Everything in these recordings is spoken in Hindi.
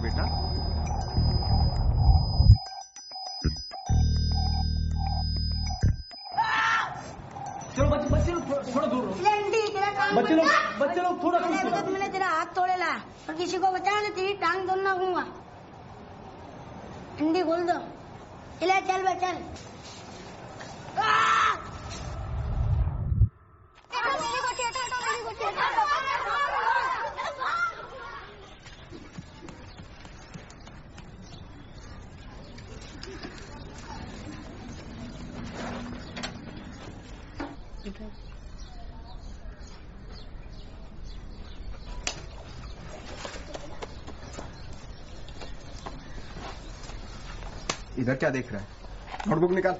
बेटा। चलो बच्चे लोग थोड़ा दूर रहो। बच्चे लोग थोड़ा दूर। मैंने तेरा हाथ तोड़ेला और किसी को बचा ना तेरी टांग तोड़ना दूंगा। अंडी खोल दो। चल चल। इधर क्या देख रहा है? नोटबुक निकाल।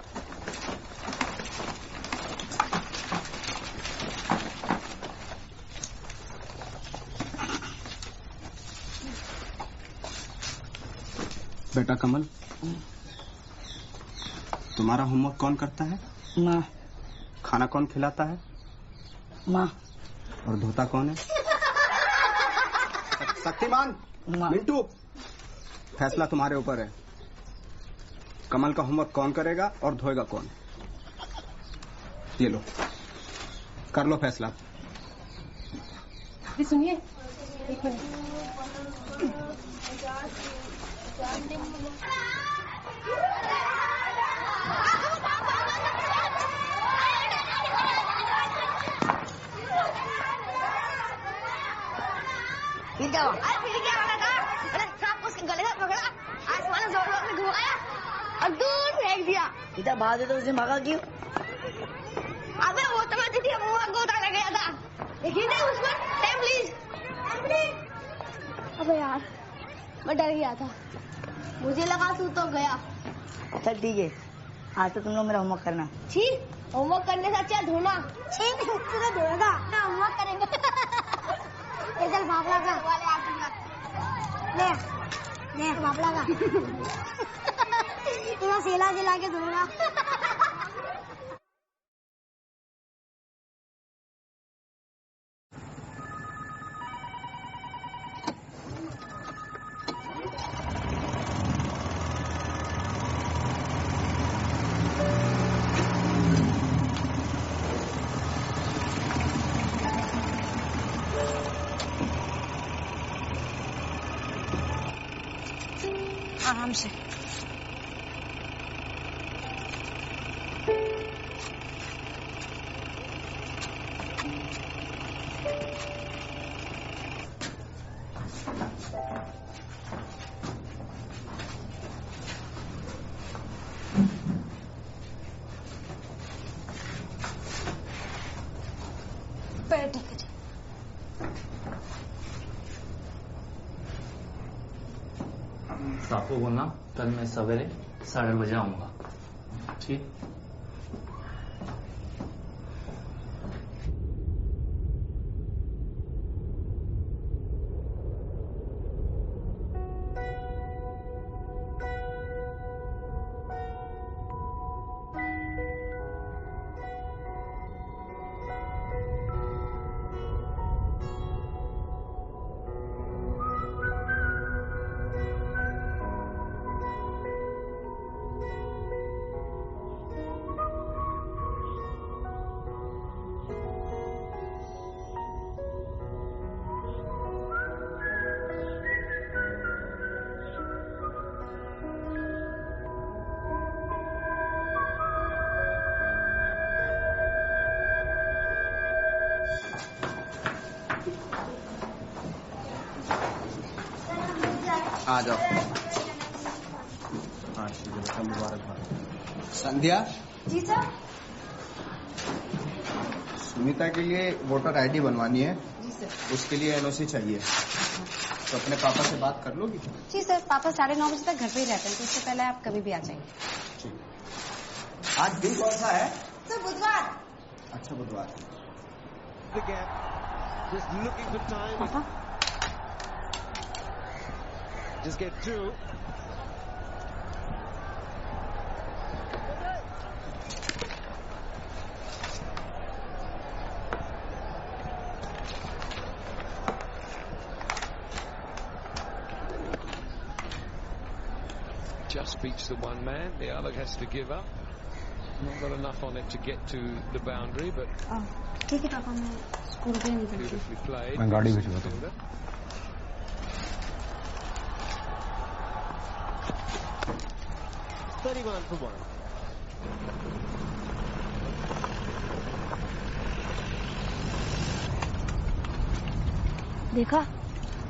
बेटा कमल, तुम्हारा होमवर्क कौन करता है? माँ। खाना कौन खिलाता है? माँ। और धोता कौन है? शक्तिमान, मिंटू, फैसला तुम्हारे ऊपर है। कमल का होमवर्क कौन करेगा और धोएगा कौन? ये लो, कर लो फैसला। सुनिए, एक मिनट। क्या हुआ? क्या वाला था? अरे सांप उसके गले से पकड़ा, आसमान में जोर से घुमाया और दूर फेंक दिया। इधर भाग दे तो उसे भागा क्यों? अबे वो तो मैं तुझे मुंह गोता लग गया था। देखिए ना उसको, टाइम प्लीज। अबे यार, मैं डर गया था। मुझे लगा तू तो गया। चल ठीक है, आज तो तुम लोग मेरा होमवर्क करना। ठीक, होमवर्क करने से अच्छा धोना। ठीक, तुझे धोएगा ना, होमवर्क करेंगे। चल बाबला का वाले ले बाबला का इधर सेला जिला के दूंगा। आराम से। पैर ठीक है। साफ को बोलना कल मैं सवेरे 8:30 बजे आऊंगा। ठीक। आ जाओ। हाँ बेटा, मुबारकबाद। संध्या। जी सर। सुनीता के लिए वोटर आईडी बनवानी है। जी सर। उसके लिए एनओसी चाहिए, तो अपने पापा से बात कर लोगी? जी सर, पापा 9:30 बजे तक घर पे ही रहते हैं, तो उससे पहले आप कभी भी आ जाएंगे। ठीक। आज दिन कौन सा है? सर बुधवार। अच्छा बुधवार। पापा Just get through. just beats the one man. The other has to give up. Not got enough on it to get to the boundary, but ठीक है पापा, मैं स्कूल के निकलती हूँ। beautifully played. मैं गाड़ी भिजवा दूँ। Fielder. 31 for 1. देखा,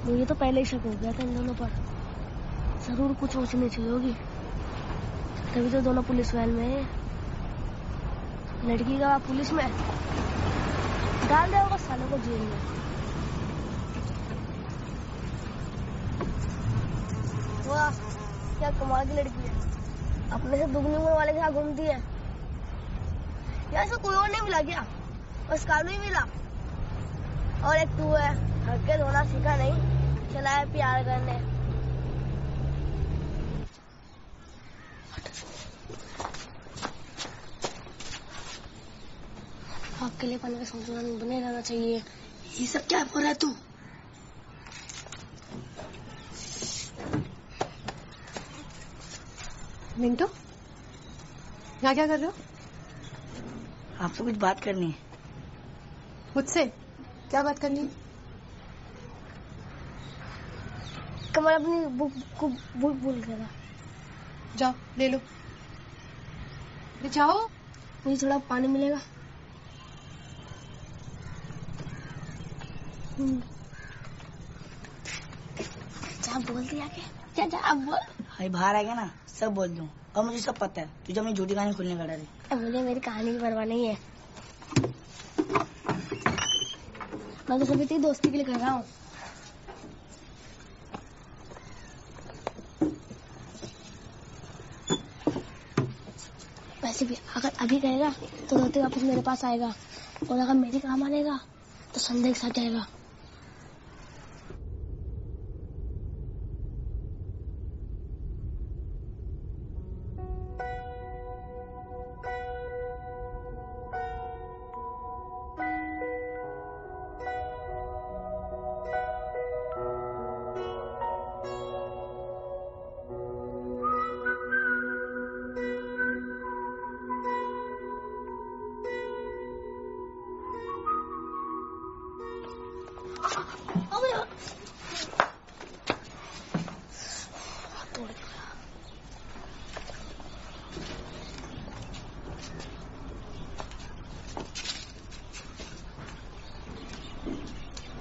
मुझे तो पहले ही शक हो गया था इन दोनों पर। जरूर कुछ ऊंच नीच हुई होगी, तभी तो दोनों पुलिस वैन में हैं। लड़की का बाप पुलिस में, डाल दे होगा सालों को जेल में। वाह, क्या कमाल की लड़की है, अपने से दुगनी उम्र वाले के साथ घूमती है। यहाँ से कोई और नहीं मिला क्या? बस कानू ही मिला, और एक तू है, हल्के धोना सीखा नहीं, चला है प्यार करने। अकेले पन का संतुलन बने रहना चाहिए। ये सब क्या हो रहा है तू? मिंटू, यहाँ क्या कर रहे हो? आपसे कुछ बात करनी है। मुझसे क्या बात करनी है? कमल अपनी बुक को भूल गया। जाओ ले लो। जाओ। मुझे थोड़ा पानी मिलेगा? जा बोल दिया क्या? जा अब बोल। भाई बाहर आ गया ना, सब बोल दूं। और मुझे सब पता है, तुझे अपनी झूठी कहानी खुलने का डर है। मुझे मेरी कहानी की परवाह नहीं है, मैं तो सभी तेरी दोस्ती के लिए कर रहा हूँ। वैसे भी अगर अभी कहेगा तो रोते वापस मेरे पास आएगा, और अगर मेरी काम आनेगा तो संदेह के साथ जाएगा।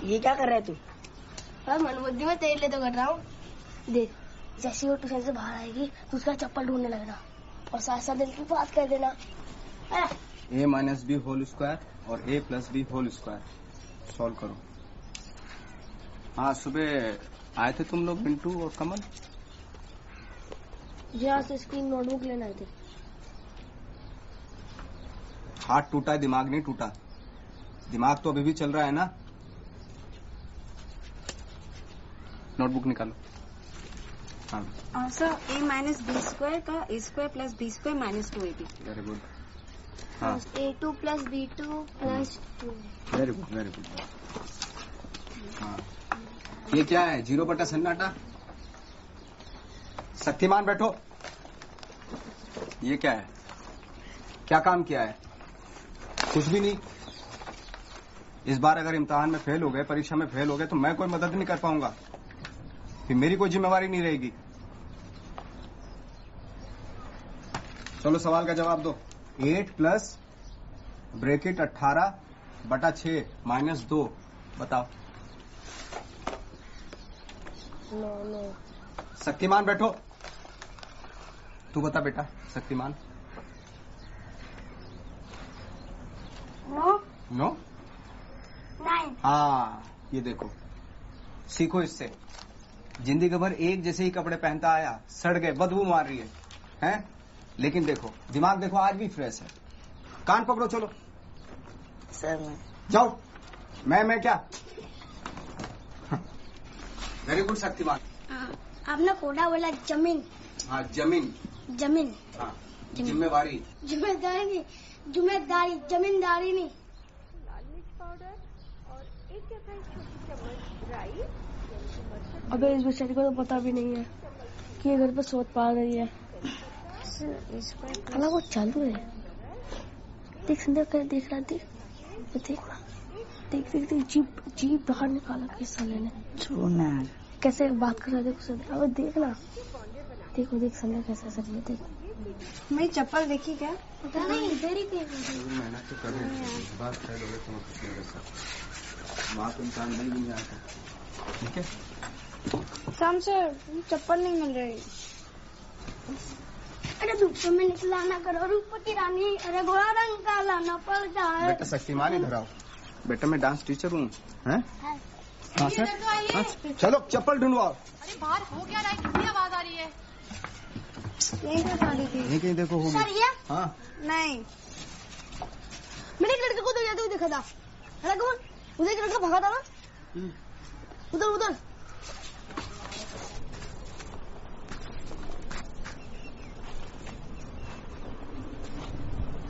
ये क्या कर रहा है तू? मनबुद्धि में तेरे लिए तो कर रहा हूँ। देख, जैसे वो ट्यूशन से बाहर आएगी तो उसका चप्पल ढूंढने लगना, और साथ साथ दिल की बात कर देना। a minus B whole square और a plus B whole square solve करो। हाँ, सुबह आए थे तुम लोग मिंटू और कमल? यहाँ से इसकी नोटबुक लेना थे। हाथ टूटा है, दिमाग नहीं टूटा। दिमाग तो अभी भी चल रहा है ना। नोटबुक निकालो। हाँ sir, a minus B square का a square plus B square minus 2ab। Very good. हाँ, a2 plus b2 plus 2। Very good very good. हाँ, ये क्या है? 0 बटा सन्नाटा। शक्तिमान बैठो। ये क्या है? क्या काम किया है? कुछ भी नहीं। इस बार अगर इम्तिहान में फेल हो गए, परीक्षा में फेल हो गए, तो मैं कोई मदद नहीं कर पाऊंगा, फिर मेरी कोई जिम्मेवारी नहीं रहेगी। चलो सवाल का जवाब दो। 8 प्लस ब्रैकेट 18 बटा 6 माइनस 2, बताओ। नो। शक्तिमान बैठो। तू बता बेटा, शक्तिमान। नो। 9। हाँ, ये देखो, सीखो इससे। जिंदगी भर एक जैसे ही कपड़े पहनता आया, सड़ गए, बदबू मार रही है, हैं? लेकिन देखो, दिमाग देखो, आज भी फ्रेश है। कान पकड़ो, चलो। सर मैं जाओ। मैं क्या? Very good Shaktimaan. आपने कोटा बोला जमीन। हाँ, जमीन। हाँ, जिम्मेवारी। जिम्मेदारी नहीं, जिम्मेदारी, जमींदारी नहीं। अबे इस बेचारी को तो पता भी नहीं है ये घर पर सोच पा रही है। अला वो चालू है। देख संध्या कर देख रहा देख देख देख देख देख जीप जीप बाहर निकाला किस साले ने। छोड़ना कैसे बात कर रहा है देखो संध्या। अब देख ना देखो देख संध्या कैसे सर ये देख। मेरी चप्पल देखी क्या? पता नहीं इधर ही देख। मेहनत तो कर रहे हैं बात है लोगे तुम मेरे साथ बात इंसान नहीं आता। ठीक है शाम से चप्पल नहीं मिल रही। अरे धूप में निकला ना करो रूप की रानी। अरे गोरा रंग का लाना पड़ता है। बेटा शक्तिमान इधर आओ। बेटा मैं डांस टीचर हूँ। हाँ सर चलो चप्पल ढूंढवाओ। अरे बाहर हो क्या रहा है? कितनी आवाज आ रही है? यही क्या साड़ी थी? नहीं कहीं देखो होगी। सर ये नहीं मैंने एक लड़के को तो जाते हुए देखा था। अरे कौन उधर एक लड़का भागा था ना उधर उधर।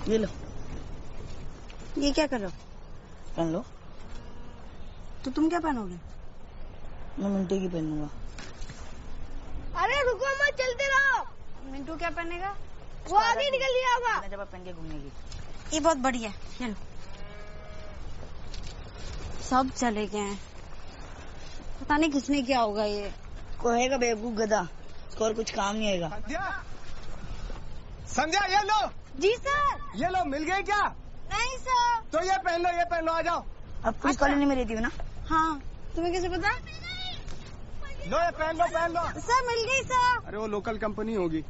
ये लो ये क्या कर रहे हो? पहन लो। तो तुम क्या पहनोगे? मैं मिंटू की पहनूंगा। अरे रुको मत चलते रहो। मिंटू क्या पहनेगा? वो आगे निकल लिया होगा। जब आप पहन के घूमेगी। ये बहुत बढ़िया है। चलो सब चले गए हैं। पता नहीं किसने क्या होगा ये। कहेगा बेवकूफ गधा। इसको और कुछ काम नहीं आएगा। संध्या ये लो। जी सर। ये लो मिल गई क्या? नहीं सर। तो ये पहन लो आ जाओ। अब पुलिस कॉलोनी में रहती हूँ ना। हाँ तुम्हें कैसे पता? लो ये पहन लो। सर मिल गई सर। अरे वो लोकल कंपनी होगी।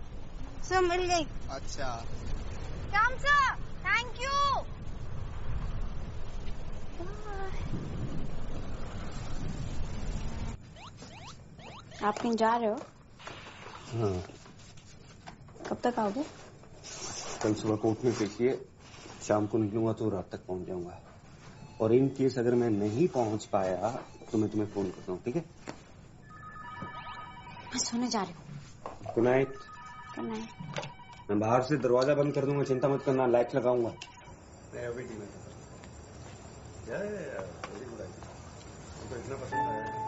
सर मिल गई। अच्छा श्याम सर थैंक यू। आप कहीं जा रहे हो? हाँ कब तक आओगे? कल सुबह कोर्ट में देखिए शाम को निकलूंगा तो रात तक पहुंच जाऊंगा। और इन केस अगर मैं नहीं पहुंच पाया तो मैं तुम्हें फोन करता हूँ। ठीक है मैं सोने जा रही हूँ। Good night. Good night. मैं बाहर से दरवाजा बंद कर दूंगा। चिंता मत करना लाइट लगाऊंगा। इतना पसंद है।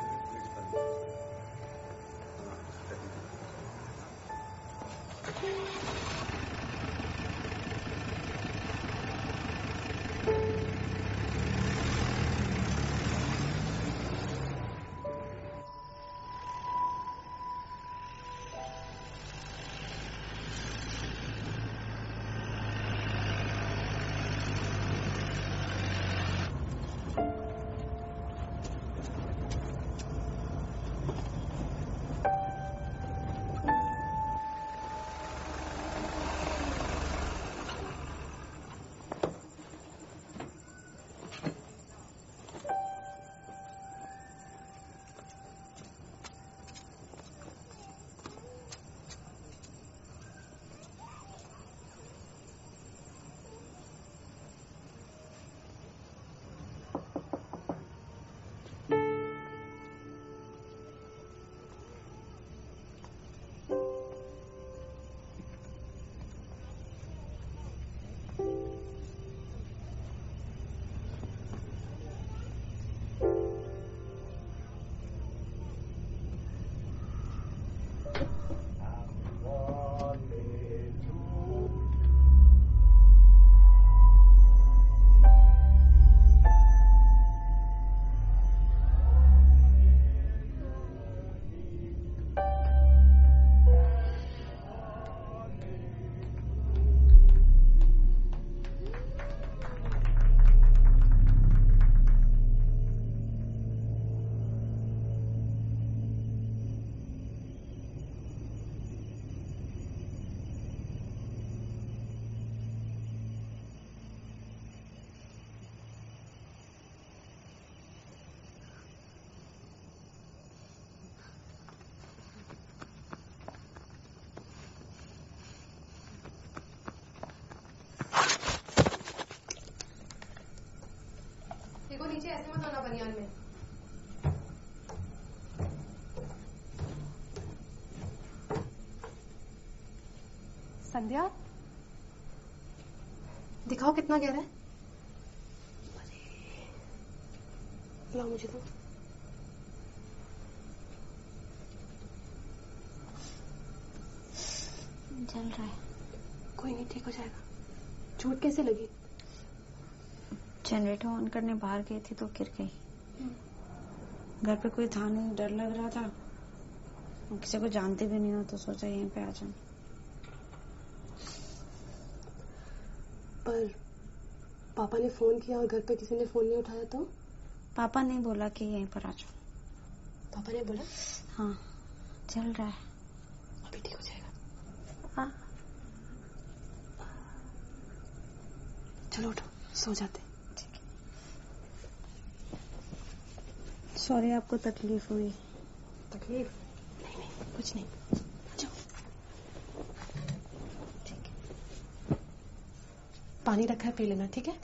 देखो नीचे ऐसे मत होना बनियान में। संध्या दिखाओ कितना गहरा है। लाओ मुझे तो। चल रहा है। कोई नहीं, ठीक हो जाएगा। चोट कैसे लगी? जनरेटर ऑन करने बाहर गई थी तो गिर गई। घर पे कोई था नहीं, डर लग रहा था। किसी को जानते भी नहीं हो तो सोचा यहीं पे आ जाऊं। पर पापा ने फोन किया और घर पे किसी ने फोन नहीं उठाया तो? पापा ने बोला कि यहीं पर आ जाओ। पापा ने बोला? हाँ, चल रहा है, अभी ठीक हो जाएगा। हाँ। चलो उठो, सो जाते। ठीक है। सॉरी आपको तकलीफ हुई। तकलीफ? नहीं, कुछ नहीं। जाओ। ठीक है। पानी रखा है, पी लेना, ठीक है?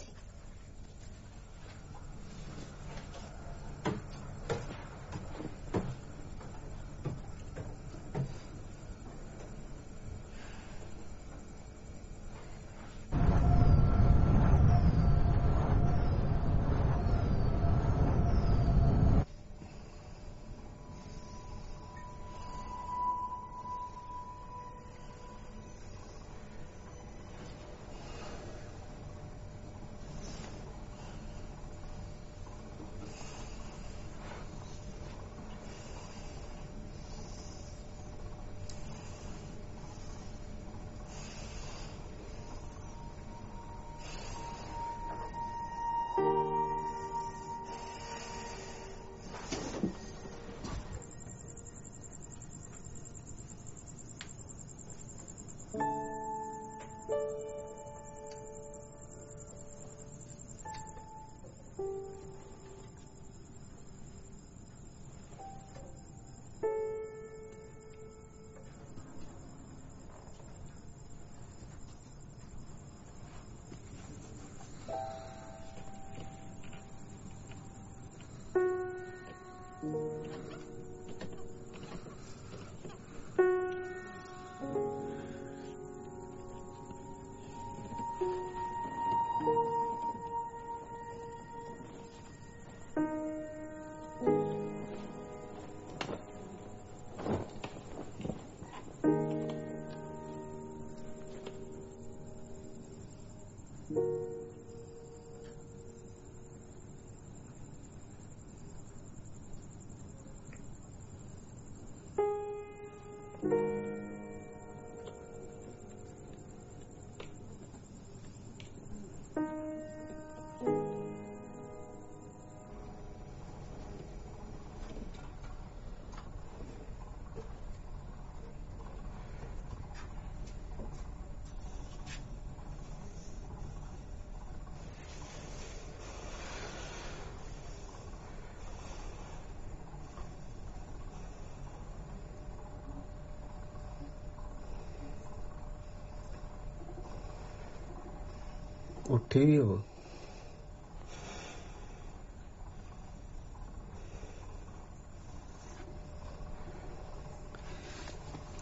उठी ही हो?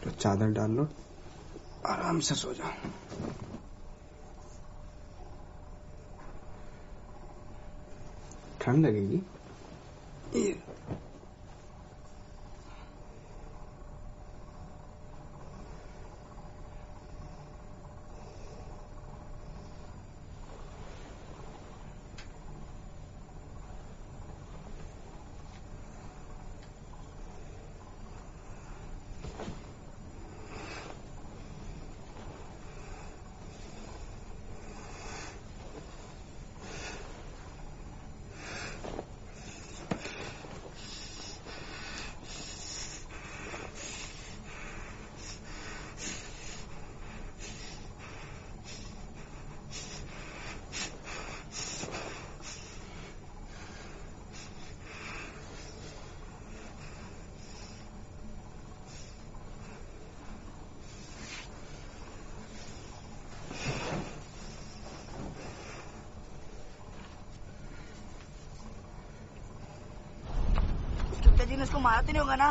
तो चादर डाल लो, आराम से सो जाओ। ठंड लगेगी। दिन उसको मारा तो नहीं होगा ना?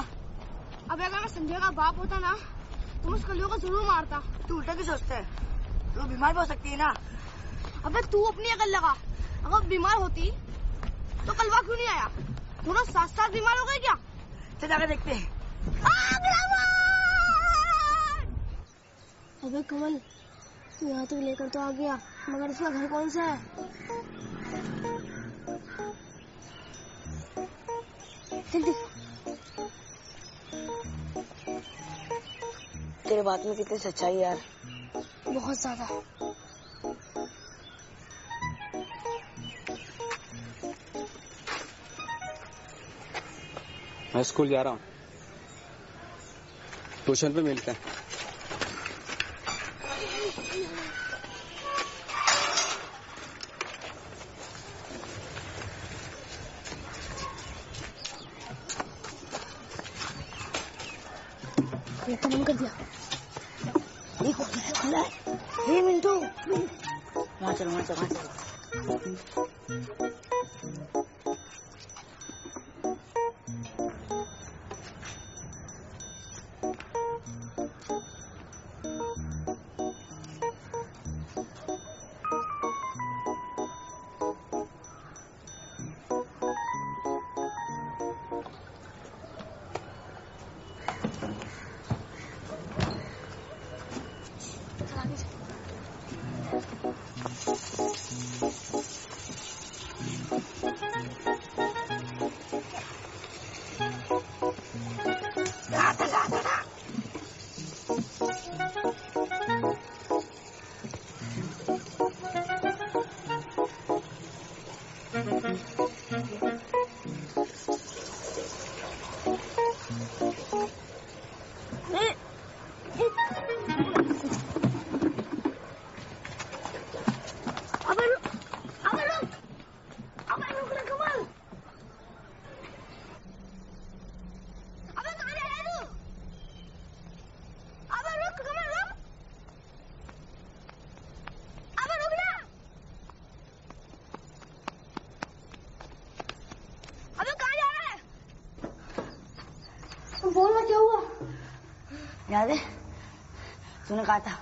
अबे अगर मैं संजय का बाप होता ना तो उस कलियों को जरूर मारता। तू उल्टा क्यों सोचता है? तू बीमार भी हो सकती है ना। अबे तू अपनी अकल लगा, अगर बीमार होती तो कलवा क्यों नहीं आया? दोनों साथ साथ बीमार हो गए क्या? चल जाकर देखते हैं। अबे कमल, यहाँ तक लेकर तो आ गया, मगर इसका घर कौन सा है? जल्दी। तेरे बात में कितनी सच्चाई है यार। बहुत ज्यादा। मैं स्कूल जा रहा हूँ, ट्यूशन पे मिलते हैं। तो बंद कर दिया। देखो खुला है। हे मिंटू, वहाँ चलो वहाँ चलो वहाँ चलो। बोलना क्या हुआ? याद है तूने कहा था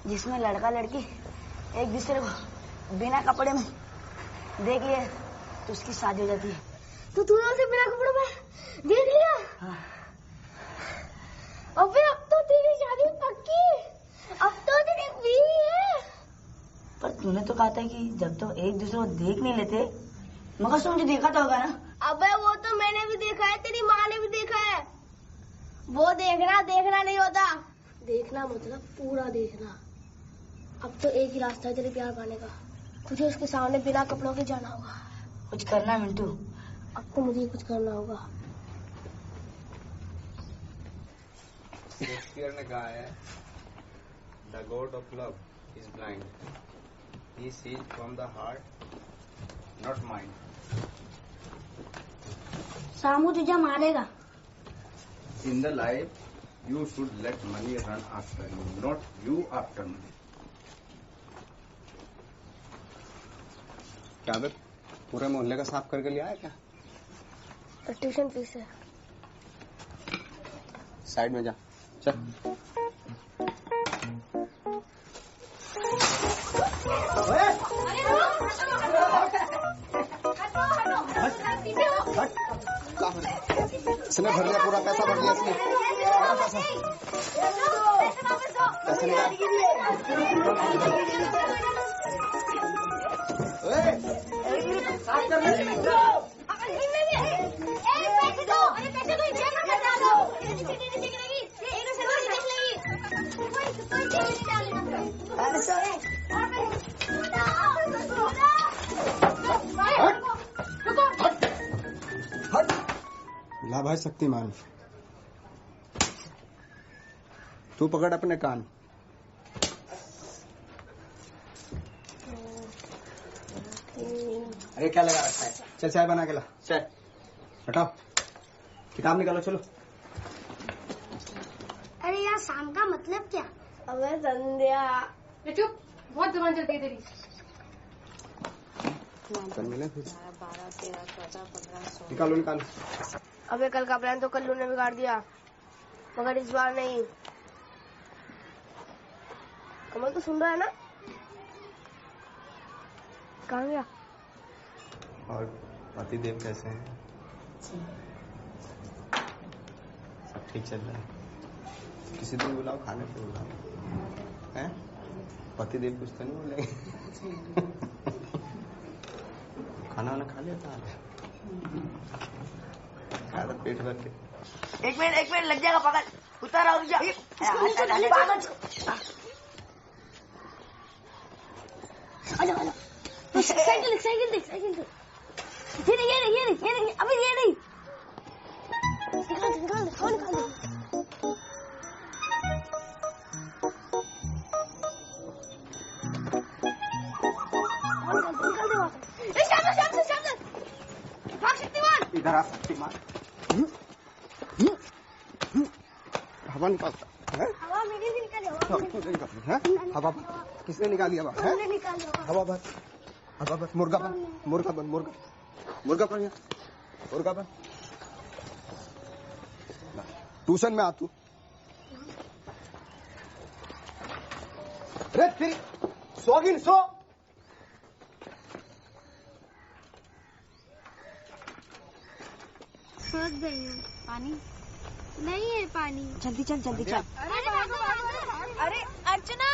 जिसमें लड़का लड़की एक दूसरे को बिना कपड़े में देख लिया तो उसकी शादी हो जाती है। तो तूने उसे बिना कपड़े में देख लिया? हाँ। अबे अब तो तेरी शादी पक्की, अब तो तेरी बीवी है। पर तूने तो कहा था कि जब तो एक दूसरे को देख नहीं लेते, मगर उसने मुझे देखा तो होगा ना। अबे वो तो मैंने भी देखा है, तेरी माँ ने भी देखा है। वो देखना नहीं होता। देखना मतलब पूरा देखना। अब तो एक ही रास्ता है तेरे प्यार पाने का, तुझे उसके सामने बिना कपड़ों के जाना होगा। कुछ करना मिंटू। अब तो मुझे कुछ करना होगा। शेक्सपियर ने कहा है, the god of love is blind, he sees from the heart not mind. Samu तुझे मारेगा। In the life, you should let money run after you, not you after money. क्या बे, पूरे मोहल्ले का साफ करके लिया है क्या? ट्यूशन फीस है। साइड में जा, चल। इसने भर लिया, पूरा पैसा भर लिया इसने। पैसा ला भाई शक्तिमान, तू पकड़ अपने कान। अरे क्या लगा रखा है? चल चाय बना के ला। चाय हटाओ, किताब निकालो, चलो। अरे यार शाम का मतलब क्या? अबे संध्या। चुप, बहुत जुबान चलती है तेरी। कल मिले फिर। 12, 13, 14, 15, 16। निकालो निकालो। अबे कल का प्लान तो कल्लू ने बिगाड़ दिया, मगर इस बार नहीं। कमल तो सुन रहा है ना? कहाँ गया? और पतिदेव कैसे हैं? सब ठीक चल रहा है? किसी दिन बुलाओ, खाने पे बुलाओ, हैं? पति देव कुछ तो नहीं बोलेंगे? खाना वाना खा लिया था? खाया था पेट भर के? एक मिनट लग जाएगा, पकड़, उतारा रुक जा। साइकिल देख, ये नहीं, अभी ये नहीं, निकाल दे। इधर आ शक्तिमान। हवा निकालता है? हवा मेरी भी निकाली, हवा किसने निकाली? हवा हवा बन, मुर्गा बन, मुर्गा बन यहाँ, मुर्गा बन। ट्यूशन में आ तू। अरे फिर सोगिन सो। पानी नहीं है, पानी। जल्दी चल। अरे अर्चना,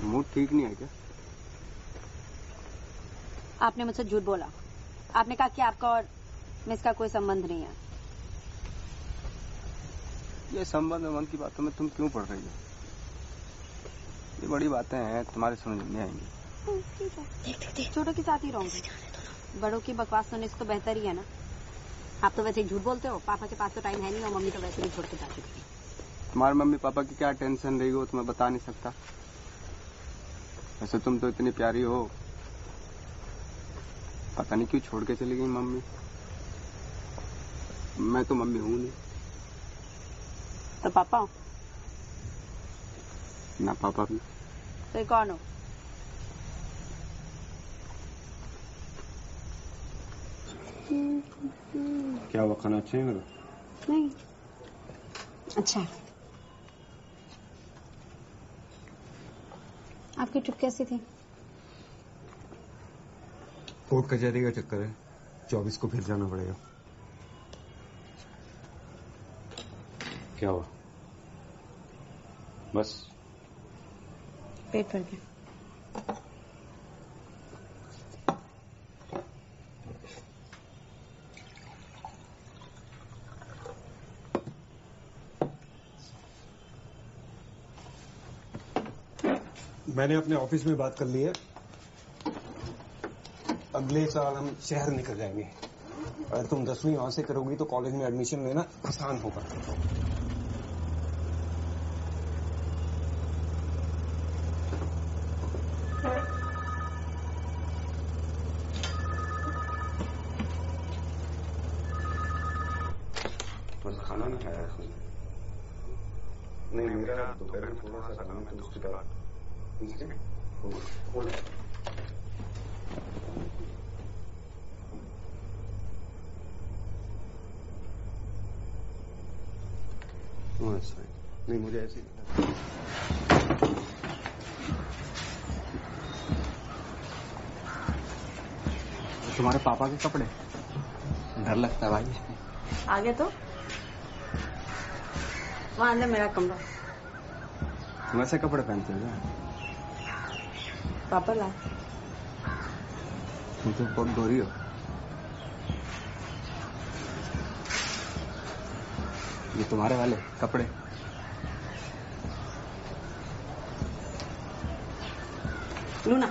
मूड ठीक नहीं है क्या? आपने मुझसे झूठ बोला। आपने कहा कि आपका और मिस का कोई संबंध नहीं है। ये संबंध की बातों में तुम क्यों पड़ रही हो? ये बड़ी बातें हैं, तुम्हारे समझ में आएंगी। देख, छोटों के साथ ही रहूंगी। बड़ों की बकवास सुनने से तो बेहतर ही है ना। आप तो वैसे ही झूठ बोलते हो। पापा के पास तो टाइम है नहीं, और मम्मी तो वैसे भी छोड़ के जा चुकी है। तुम्हारे मम्मी पापा की क्या टेंशन रही हो तुम्हें बता नहीं सकता। वैसे तुम तो इतनी प्यारी हो, पता नहीं क्यों छोड़ के चली गई मम्मी। मैं तो मम्मी हूं नहीं। तो पापा हो ना? पापा भी। तो कौन हो? क्या हुआ, खाना अच्छा है मेरा? नहीं अच्छा। आपकी ट्रिप कैसी थी? कोर्ट कचहरी का चक्कर है, 24 को फिर जाना पड़ेगा। क्या हुआ? बस पेट भर गया। मैंने अपने ऑफिस में बात कर ली है। अगले साल हम शहर निकल जाएंगे। अगर तुम 10वीं वहां से करोगी तो कॉलेज में एडमिशन लेना आसान होगा। बस खाना नहीं खाया नहीं, मेरा दोपहर में थोड़ा सा काम है, तो उसके बाद नहीं, मुझे ऐसे तुम्हारे पापा के कपड़े, डर लगता है भाई। आगे तो वहां अंदर मेरा कमरा। तुम ऐसे कपड़े पहनते हो क्या? पापा ला। तुम तो बहुत गोरी हो। ये तुम्हारे वाले कपड़े? लूना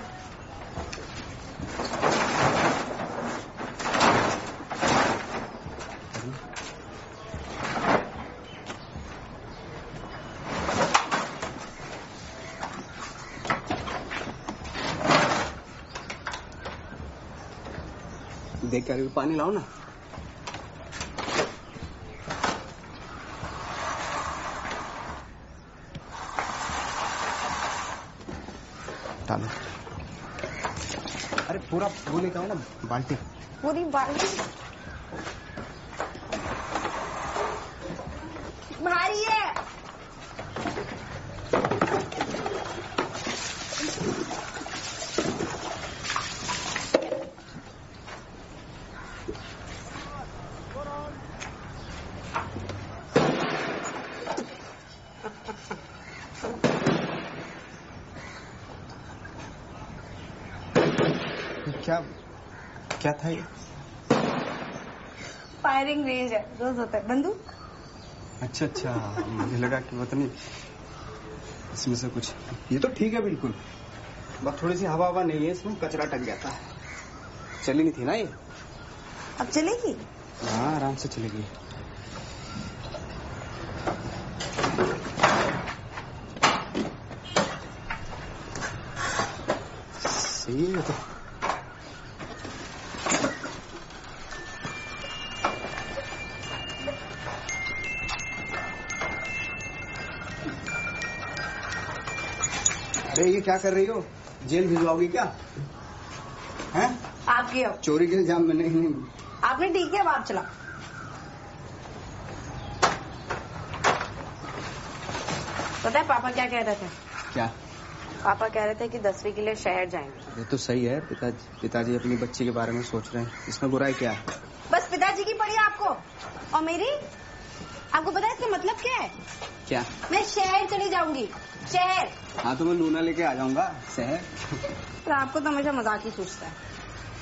देख कर पानी लाओ ना। डालो। अरे पूरा वो लेके आओ ना, बाल्टी। पूरी बाल्टी भारी है। क्या था ये? फायरिंग रेंज है, रोज होता है। बंदूक? अच्छा, मुझे लगा कि पता नहीं इसमें से कुछ। ये तो ठीक है बिल्कुल, बस थोड़ी सी हवा नहीं है इसमें, कचरा टक जाता है। चली नहीं थी ना ये? अब चलेगी? हाँ, आराम से चलेगी। सही है तो। अरे ये क्या कर रही हो? जेल भिजवाओगी क्या? हैं? आपकी हो। चोरी के इल्जाम में नहीं। आपने ठीक है, अब आप चला। पता है पापा क्या कह रहे थे? क्या? पापा कह रहे थे कि 10वीं के लिए शहर जाएंगे। ये तो सही है। पिताजी अपनी बच्ची के बारे में सोच रहे हैं, इसमें बुराई क्या है? बस पिताजी की पड़ी आपको, और मेरी? आपको पता है इसका मतलब क्या है? क्या? मैं शहर चली जाऊंगी, शहर। हाँ तो मैं लूना लेके आ जाऊंगा शहर। तो आपको तो हमेशा मजाक ही सूझता है।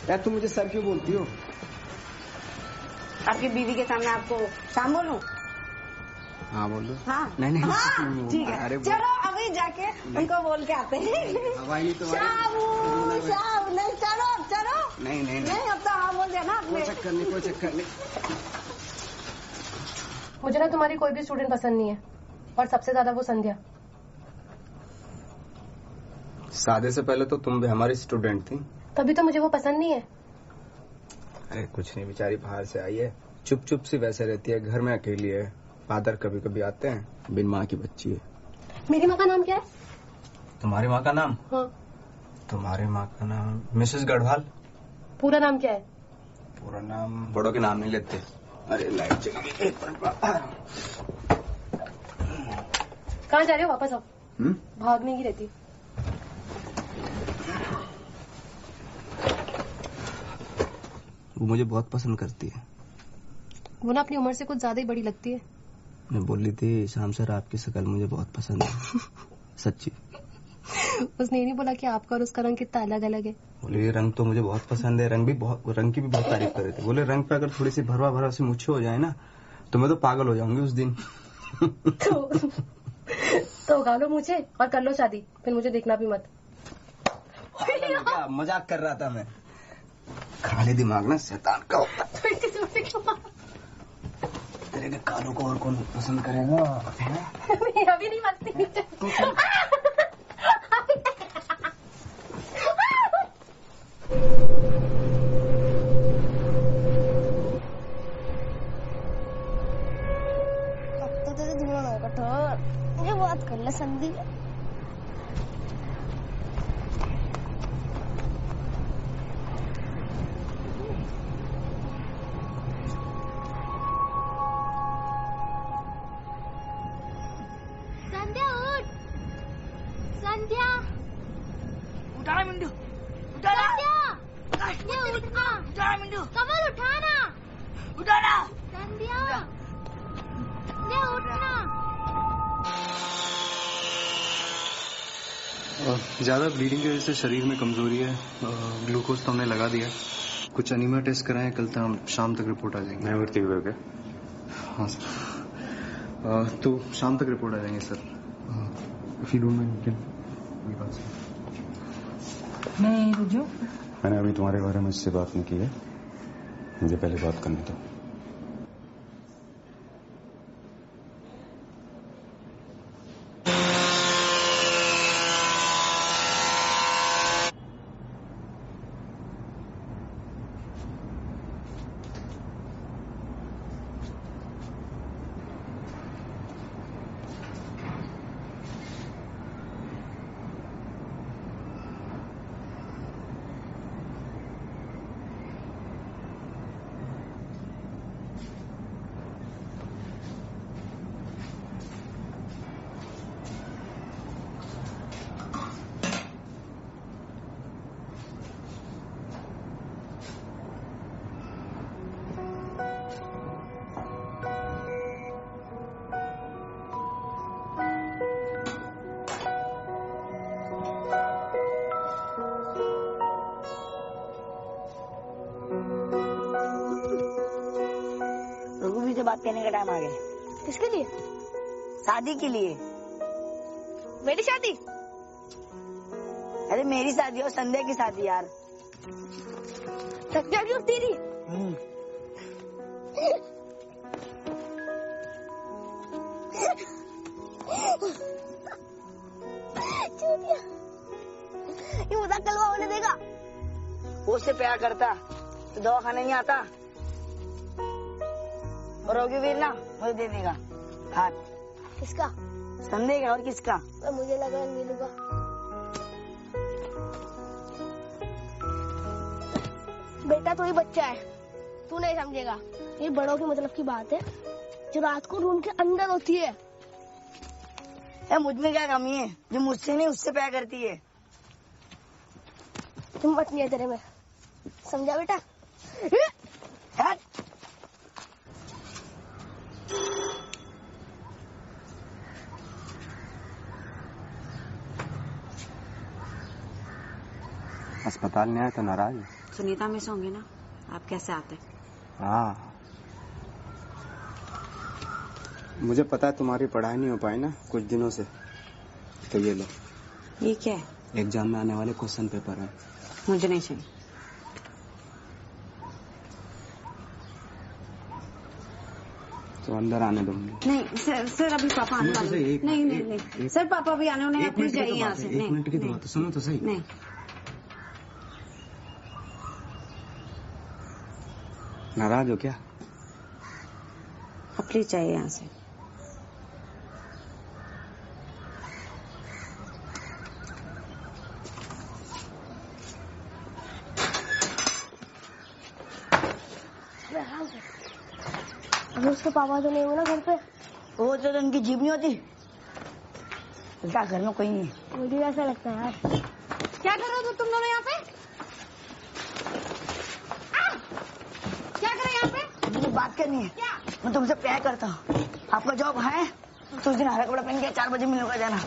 यार तुम मुझे सर क्यों बोलती हो? आपकी बीवी के सामने आपको शाम बोलूं? हाँ बोल दो। हाँ नहीं हाँ, ठीक है। अरे चलो अभी जाके उनको बोल के आते हैं। हवाई नहीं तो शाम नहीं, चलो नहीं अब तो हाँ बोल दिया ना आपने। कोई चक्कर नहीं। मुझे ना तुम्हारी कोई भी स्टूडेंट पसंद नहीं है, और सबसे ज्यादा वो संध्या। शादी से पहले तो तुम भी हमारी स्टूडेंट थी। तभी तो मुझे वो पसंद नहीं है। अरे कुछ नहीं, बेचारी बाहर से आई है, चुप से वैसे रहती है, घर में अकेली है। फादर कभी कभी आते हैं, बिन माँ की बच्ची है। मेरी माँ का नाम क्या है? तुम्हारी माँ का नाम? हाँ। तुम्हारी माँ का नाम मिसेस गढ़वाल। पूरा नाम क्या है? पूरा नाम बड़ों के नाम नहीं लेते। अरे लाइट चली गई, एक मिनट। कहाँ जा रहे हो? वापस आओ। भागने की रहती। वो मुझे बहुत पसंद करती है। वो ना अपनी उम्र से कुछ ज्यादा ही बड़ी लगती है। मैं बोली थी शाम सर आपकी शक्ल मुझे बहुत पसंद है। सच्ची। उसने ये नहीं बोला कि आपका और उसका रंग कितना अलग अलग है? बोले रंग तो मुझे बहुत पसंद है, रंग की भी बहुत तारीफ कर रहे थे। बोले रंग पे अगर थोड़ी सी भरवा सी मुच्छे हो जाए ना तो मैं तो पागल हो जाऊंगी उस दिन। तो उगा लो मुझे और कर लो शादी, फिर मुझे देखना भी मत। क्या मजाक कर रहा था मैं। खाली दिमाग ना शैतान का होता है। तो इतनी जोर से क्यों मारा? तेरे के कानों को और कौन पसंद करेगा? नहीं अभी नहीं मस्ती। अब तो तेरे दिमाग होगा कठोर, ये बात कर ले संधि। संध्या उठ, संध्या उठाना मिंटू, उठाना। संध्या उठना। उठाना मिंटू, कमल उठाना। उठाना। संध्या उठना। ज्यादा ब्लीडिंग की वजह से शरीर में कमजोरी है। ग्लूकोज तो हमने लगा दिया, कुछ अनीमिया टेस्ट कराएं, कल तक शाम तक रिपोर्ट आ जाएंगे। मैं भर्ती हुआ क्या? हाँ सर, तो शाम तक रिपोर्ट आ जाएंगे sir. If you don't mind बात मैं रुजू। मैंने अभी तुम्हारे बारे में इससे बात नहीं की है, मुझे पहले बात करनी था। बात कहने का टाइम आ गया। किसके लिए? शादी के लिए। मेरी शादी? अरे मेरी शादी और संध्या की शादी यार। संध्या की और तेरी? ये मजाक कलवा होने देगा? वो उससे प्यार करता तो दवा खाने नहीं आता। और रघुवीर ना मुझे दे देगा हाथ। किसका? संदेह का और किसका? मुझे लगा नीलू का। बेटा तो ही बच्चा है, तू नहीं समझेगा। ये बड़ों के मतलब की बात है जो रात को रूम के अंदर होती है। मुझ में क्या कमी है जो मुझसे नहीं उससे प्यार करती है? हिम्मत नहीं है तेरे में, समझा बेटा? अस्पताल में आए तो नाराज? सुनीता मिस होंगे ना, आप कैसे आते? हाँ, मुझे पता है तुम्हारी पढ़ाई नहीं हो पाई ना कुछ दिनों से, तो ये लो। ये क्या है? एग्जाम में आने वाले क्वेश्चन पेपर है। मुझे नहीं चाहिए। तो अंदर आने दो। नहीं सर अभी पापा आने वाले हैं। नहीं सर, पापा भी आने वाले हैं, प्लीज जाइए यहाँ से। एक मिनट की बात सुनो तो सही। नहीं, नाराज हो क्या? आप प्लीज जाइए यहाँ से। अभी उसके पापा तो नहीं हो ना घर पे। वो तो उनकी जीभ नहीं होती। क्या घर में कोई नहीं है? मुझे ऐसा लगता है यार। क्या कर रहे हो तुम दोनों यहाँ पे? क्या कर रहे हैं यहाँ पे? मुझे बात करनी है। क्या? मैं तुमसे प्यार करता हूँ। आपका जॉब है तो उस दिन हरा कपड़ा पहन के 4 बजे मिलने का जाना।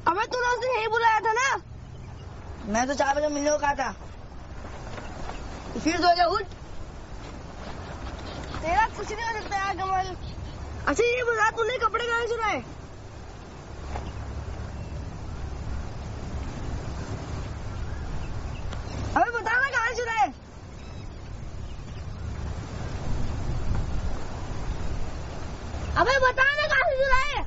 अबे तूने उस दिन यही बुलाया था ना? मैं तो 4 बजे मिलने को कहा था। फिर सो जा, उठ। तेरा कुछ नहीं हो सकता यार कमल। अच्छा ये बता, तूने कपड़े कहाँ चुराए? अबे बता ना कहाँ चुराए? अबे बता ना कहाँ से चुराए?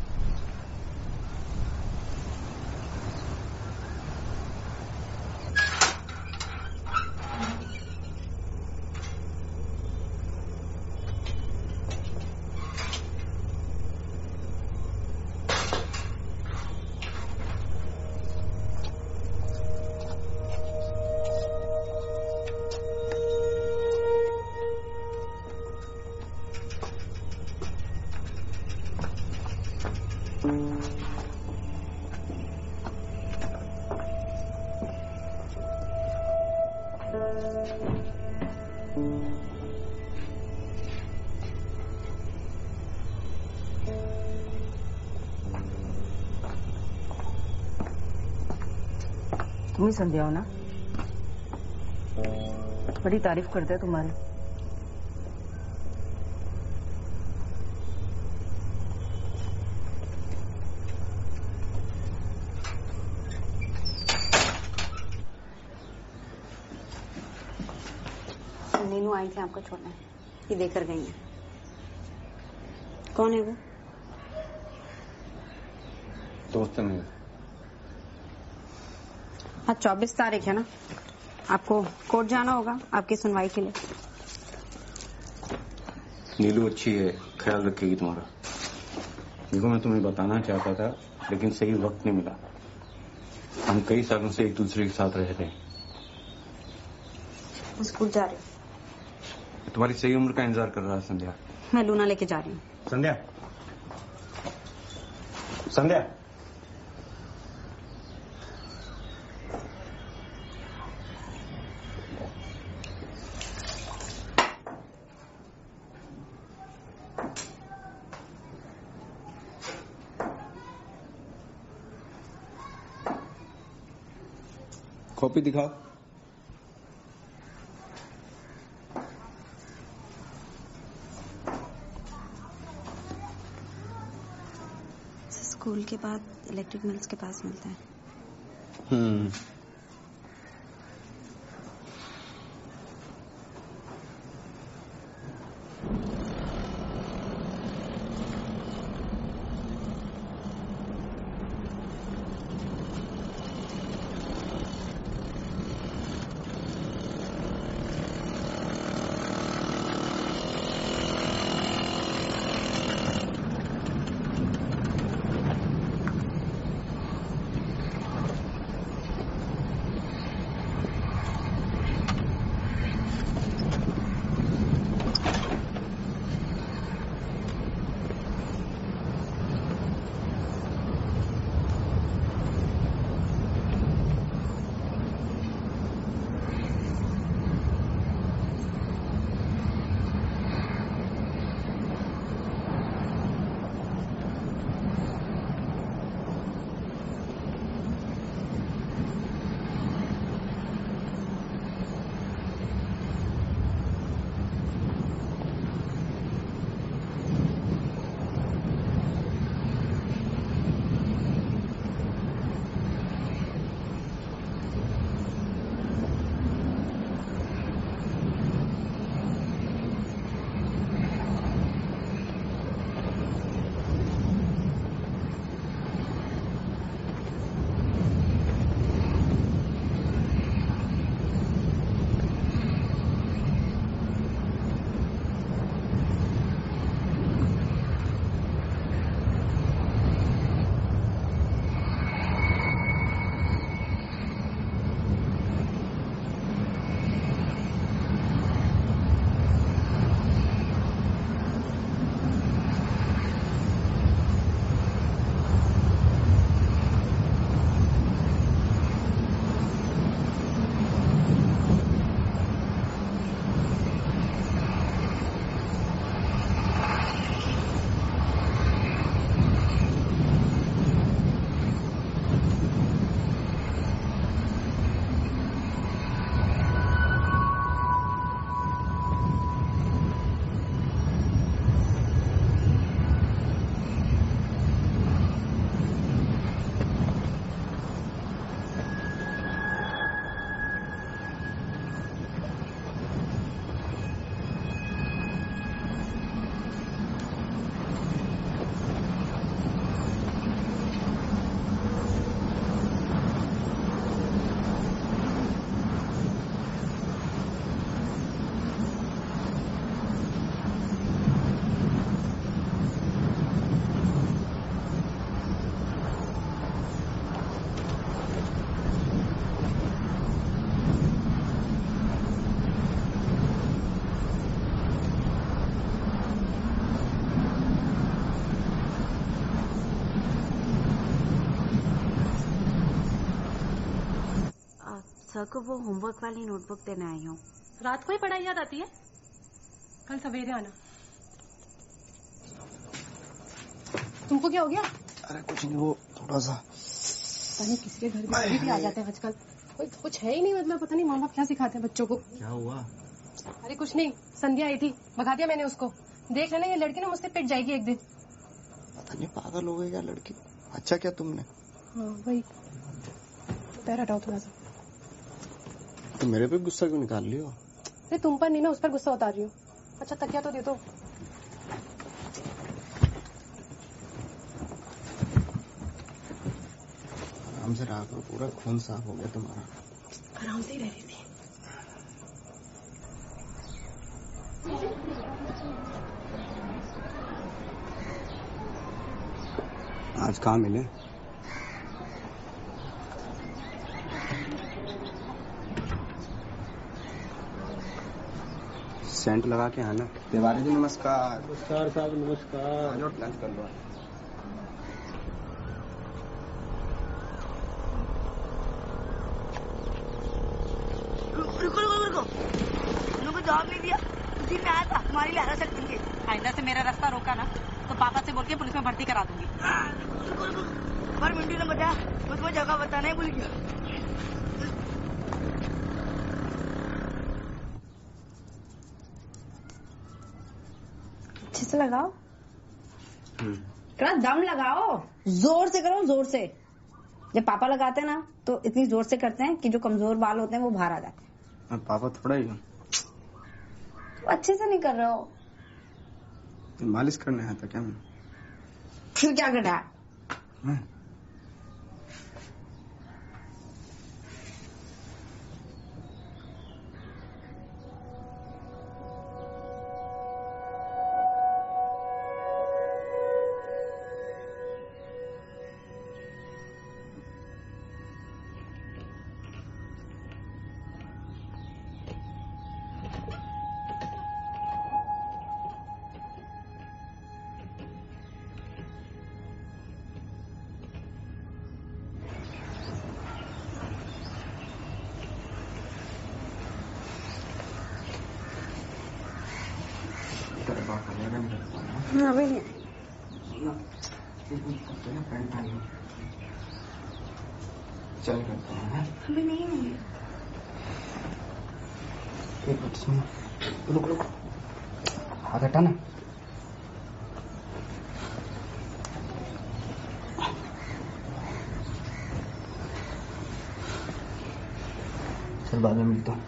तुम ही संध्या हो ना? बड़ी तारीफ करते हैं तुम्हारी। नीनू आई थी आपको छोड़ने, ये देकर गई है। कौन है वो? दोस्त है मेरा। आज 24 तारीख है ना, आपको कोर्ट जाना होगा आपकी सुनवाई के लिए। नीलू अच्छी है, ख्याल रखेगी तुम्हारा। देखो मैं तुम्हें बताना चाहता था लेकिन सही वक्त नहीं मिला। हम कई सालों से एक दूसरे के साथ रह रहे हैं। स्कूल जा रही हूँ। तुम्हारी सही उम्र का इंतजार कर रहा है संध्या। मैं लूना लेके जा रही हूँ। संध्या, संध्या। कॉपी दिखाओ। स्कूल के बाद इलेक्ट्रिक मिल्स के पास मिलता है। सर को वो होमवर्क वाली नोटबुक देने आई हूँ। रात को ही पढ़ाई याद आती है? कल सवेरे आना। तुमको क्या हो गया? अरे कुछ नहीं, वो थोड़ा सा पता नहीं किसी के घर में भी आ जाते हैं आजकल। कोई कुछ है ही नहीं, मतलब पता नहीं माँ बाप क्या सिखाते हैं बच्चों को। क्या हुआ? अरे कुछ नहीं, संध्या आई थी, भगा दिया मैंने उसको। देख लेना ये लड़की ना मुझसे पिट जाएगी एक दिन। पता नहीं पागल हो गई क्या लड़की। अच्छा क्या तुमने? हाँ वही, पैर हटाओ थोड़ा सा। तो मेरे पे गुस्सा क्यों निकाल लियो? अरे तुम पर नहीं, मैं उस पर गुस्सा उतार रही हूँ। अच्छा तकिया तो दे दो। आराम से रहा करो, पूरा खून साफ हो गया तुम्हारा। आराम से ही रह रही थी। आज कहाँ मिले? सेंट लगा के आना। तिवारी जी नमस्कार। नमस्कार साहब, नमस्कार। लंच कर लो। रुको उनको जवाब नहीं दिया। उसी में आया था, हमारी लिए हरा सकती है। आइंदा से मेरा रास्ता रोका ना तो पापा से बोल के पुलिस में भर्ती करा दूंगी। रुको पर मिंटू ने बताया, उसको जगह बताना ही भूल गया। अच्छे से लगाओ, थोड़ा दम लगाओ, जोर से करो, जोर से। जब पापा लगाते हैं ना तो इतनी जोर से करते हैं कि जो कमजोर बाल होते हैं वो बाहर आ जाते हैं। पापा थोड़ा ही तो अच्छे से नहीं कर रहे हो। मालिश करने आया था क्या मैं? फिर क्या करना है? अभी नहीं चल करते हैं। अभी नहीं एक मिनट सुनो, रुक हाथ हटा ना। चल बाद में मिलता हूँ।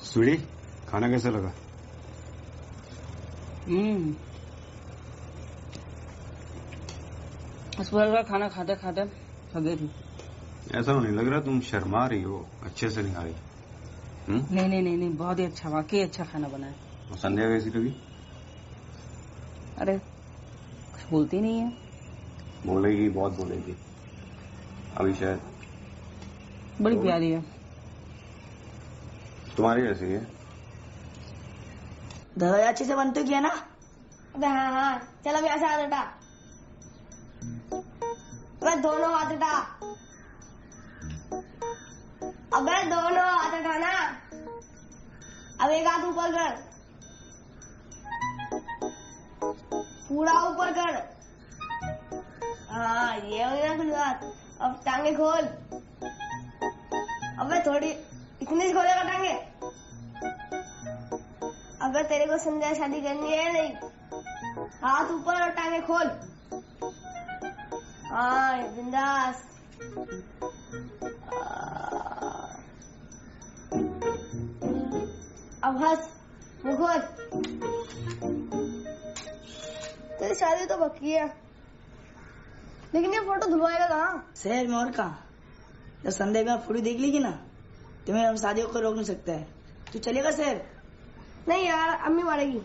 सुड़ी, खाना कैसा लगा? सुबह का खाना खाते खाते थक गई थी। ऐसा नहीं लग रहा तुम शर्मा रही हो, अच्छे से नहीं खा रही। नहीं, बहुत ही अच्छा, वाकई अच्छा खाना बना है। और संध्या कैसी लगी? अरे कुछ बोलती नहीं है। बोलेगी, बहुत बोलेगी अभी शायद। बड़ी प्यारी है, तुम्हारी जैसी है। दादा अच्छे से बनते किया ना? अबे हाँ, चल अब यहाँ से हाथ हटा। अबे दोनों हाथ हटा। अबे दोनों हाथ हटाना। अब एक हाथ ऊपर कर, पूरा ऊपर कर। हाँ ये हो गया खुली बात। अब टांगे खोल। अबे थोड़ी इतनी सी खोलेगा टांगे? अगर तेरे को संध्या शादी करनी है नहीं, हाथ ऊपर और टांगे खोल। हाँ बिंदास। अब हंस, मुंह खोल। तेरी शादी तो पक्की है, लेकिन ये फोटो धुलवाएगा कहाँ? शहर में और कहाँ? जब संध्या में फोटो देख लेगी ना, तुम्हें हम शादियों को रोक नहीं सकता है। तू चलेगा शहर? नहीं यार, अम्मी मारेगी।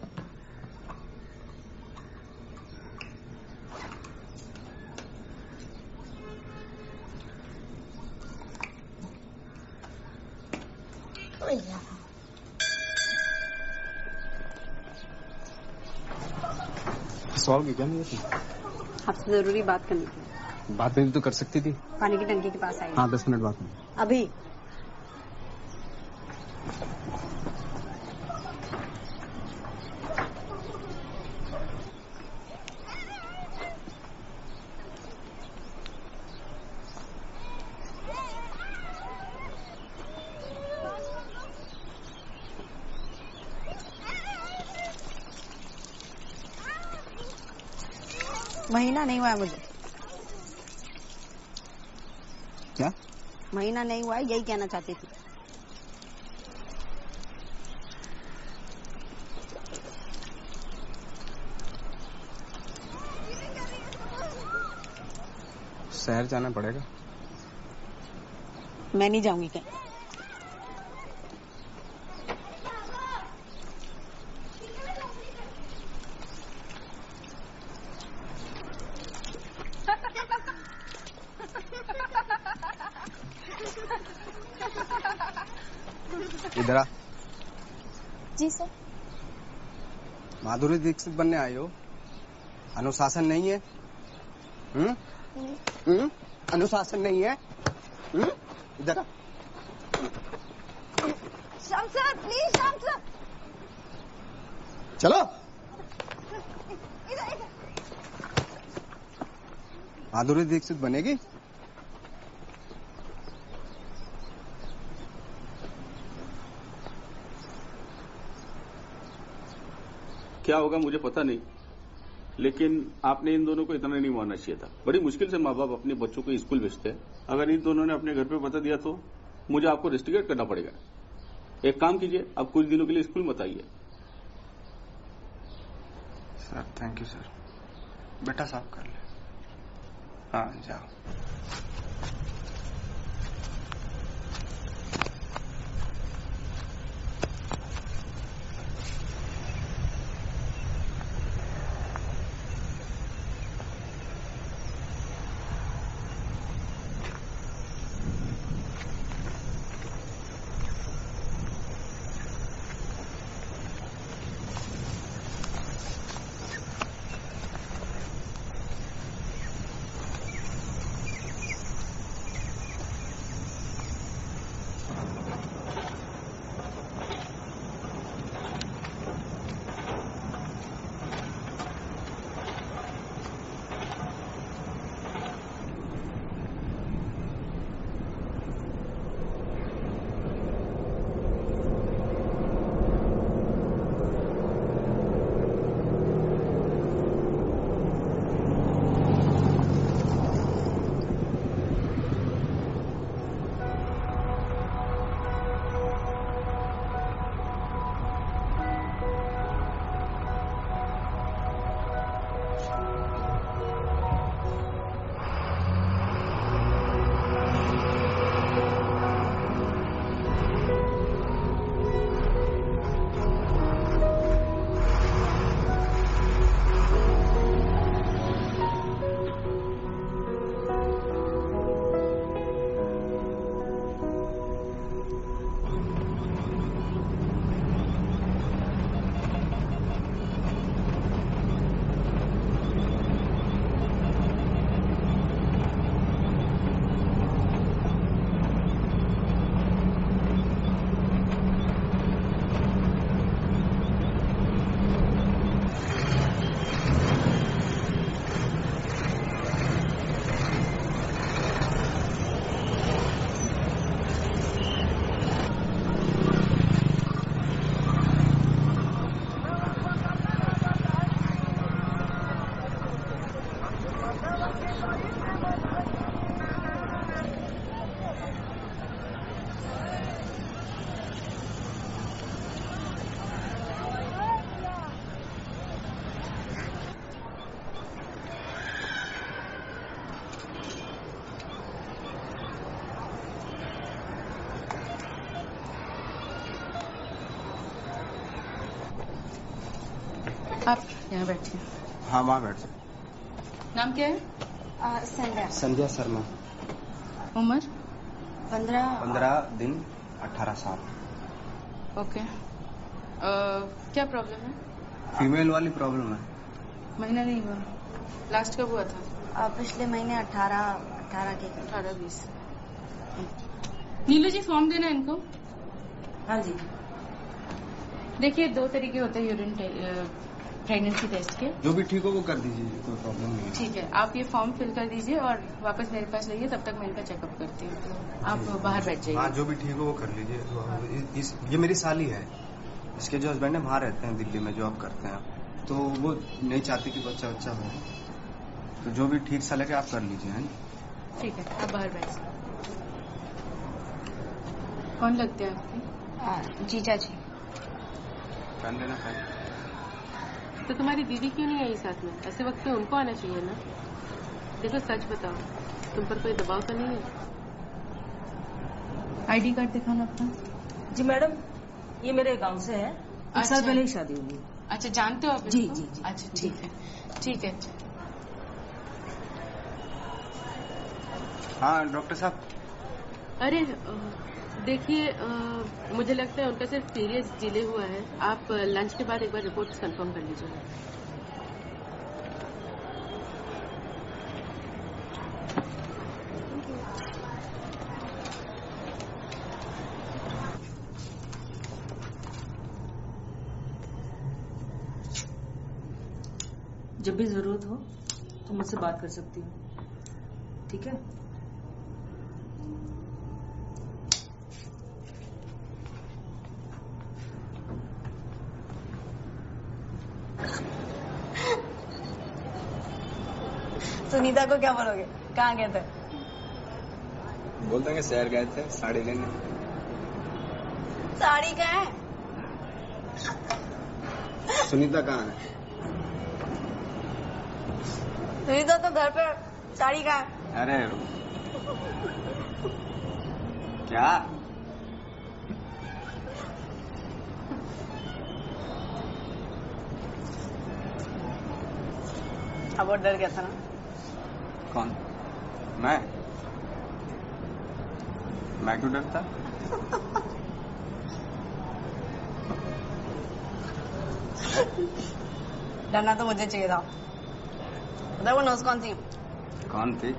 सॉल्व क्या नहीं थी? आपसे जरूरी बात करनी थी। बात नहीं तो कर सकती थी। पानी की टंकी के पास आई। हाँ 10 मिनट बाद में। अभी महीना नहीं हुआ है मुझे। क्या? महीना नहीं हुआ है, यही कहना चाहती थी। शहर जाना पड़ेगा। मैं नहीं जाऊंगी कहीं। इधर आ। जी सर। माधुरी दीक्षित बनने आई हो? अनुशासन नहीं है? अनुशासन नहीं है। इधर आ। Shyam sir please, Shyam sir चलो। इधर इधर। माधुरी दीक्षित बनेगी। क्या होगा मुझे पता नहीं, लेकिन आपने इन दोनों को इतना नहीं मानना चाहिए था। बड़ी मुश्किल से माँ बाप अपने बच्चों को स्कूल भेजते हैं। अगर इन दोनों ने अपने घर पे बता दिया तो मुझे आपको रेस्टिकेट करना पड़ेगा। एक काम कीजिए, आप कुछ दिनों के लिए स्कूल मत आइए। Sir thank you sir. बेटा साफ कर ले। हाँ जाओ। आप यहाँ बैठिए। हाँ वहाँ बैठ जाओ। नाम क्या है? संध्या। संध्या शर्मा। उम्र? 15 दिन 18 साल। ओके। क्या प्रॉब्लम है? फीमेल वाली प्रॉब्लम है। महीना नहीं हुआ। लास्ट कब हुआ था? पिछले महीने 18-20। नीलू जी फॉर्म देना इनको। हाँ जी। देखिए 2 तरीके होते हैं यूरिन प्रेगनेंसी टेस्ट के। जो भी ठीक हो वो कर दीजिए, कोई प्रॉब्लम नहीं है। ठीक है, आप ये फॉर्म फिल कर दीजिए और वापस मेरे पास लाइए, तब तक मैं इनका चेकअप करती हूँ। तो आप बाहर बैठ जाइए। हाँ जो भी ठीक हो वो कर लीजिए। ये मेरी साली है, इसके जो हस्बैंड है वहाँ रहते हैं, दिल्ली में जॉब करते हैं, तो वो नहीं चाहती कि बच्चा हो, तो जो भी ठीक सा लगे आप कर लीजिए। है ठीक है, आप बाहर बैठ जाइए। कौन लगते हैं आपके? जीजा जी। कर लेना खाली। तो तुम्हारी दीदी क्यों नहीं आई साथ में? ऐसे वक्त पे उनको आना चाहिए ना। देखो सच बताओ, तुम पर कोई दबाव तो नहीं है? आईडी कार्ड दिखाना अपना। जी मैडम, ये मेरे गांव से है। 1 साल पहले ही शादी हुई। अच्छा, जानते हो आप? जी इसको? जी जी। अच्छा ठीक है, ठीक है। हाँ डॉक्टर साहब। अरे देखिए, मुझे लगता है उनका सिर्फ पीरियड्स डिले हुआ है। आप लंच के बाद एक बार रिपोर्ट्स कंफर्म कर लीजिएगा। जब भी जरूरत हो तो मुझसे बात कर सकती हो, ठीक है? सुनीता को क्या बोलोगे? कहाँ गए थे? बोल देंगे शहर गए थे साड़ी लेने। साड़ी कहाँ है? सुनीता कहाँ है? सुनीता तो घर पे, साड़ी कहाँ है? अरे क्या? अब वो डर गया था ना? कौन? मैं क्यों डरता? डरना तो मुझे चाहिए था। पता है वो नर्स कौन थी? कौन थी?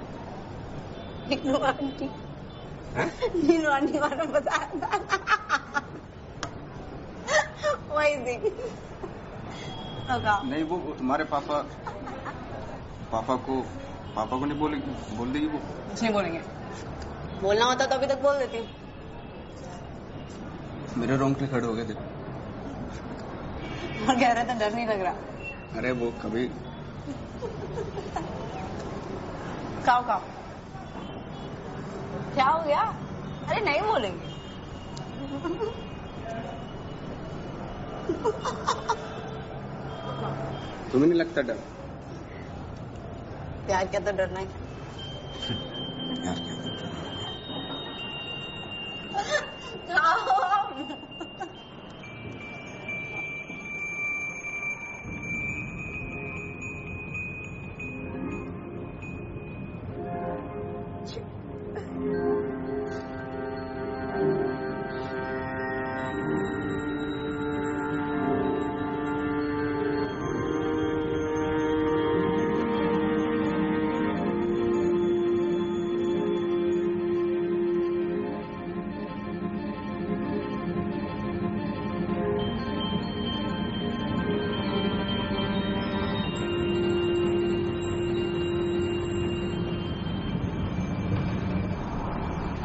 नीनू आंटी। नीनू आंटी वाला बताया था। वही थी। नहीं वो तुम्हारे पापा को नहीं बोलेगी, बोल देगी वो। कुछ नहीं बोलेंगे। बोलना होता तो अभी तक बोल देती। मेरे रोंगटे खड़े हो गए थे। और कह रहे थे डर नहीं लग रहा। अरे वो कभी खाओ क्या हो गया? अरे नहीं बोलेंगे। तुम्हें नहीं लगता डर? प्यार क्या तो डरना है। यार क्या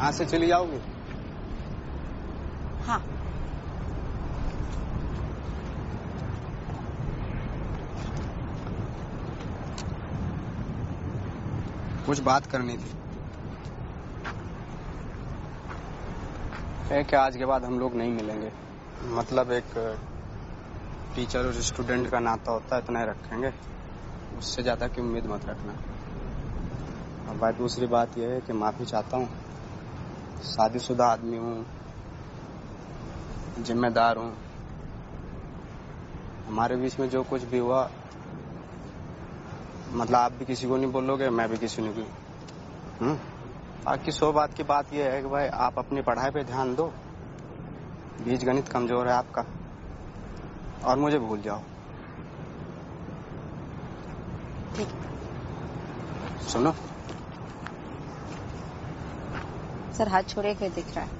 यहाँ से चली जाओगे? हाँ। कुछ बात करनी थी। एक आज के बाद हम लोग नहीं मिलेंगे। मतलब एक टीचर और स्टूडेंट का नाता होता है, इतना ही रखेंगे। उससे ज्यादा की उम्मीद मत रखना। और भाई दूसरी बात यह है कि माफी चाहता हूँ। शादीशुदा आदमी हूँ, जिम्मेदार हूँ। हमारे बीच में जो कुछ भी हुआ, मतलब आप भी किसी को नहीं बोलोगे, मैं भी किसी को नहीं। बाकी 100 बात की बात यह है कि भाई आप अपनी पढ़ाई पे ध्यान दो। बीज गणित कमजोर है आपका, और मुझे भूल जाओ। ठीक। सुनो सर, हाथ छोड़े क्या दिख रहा है?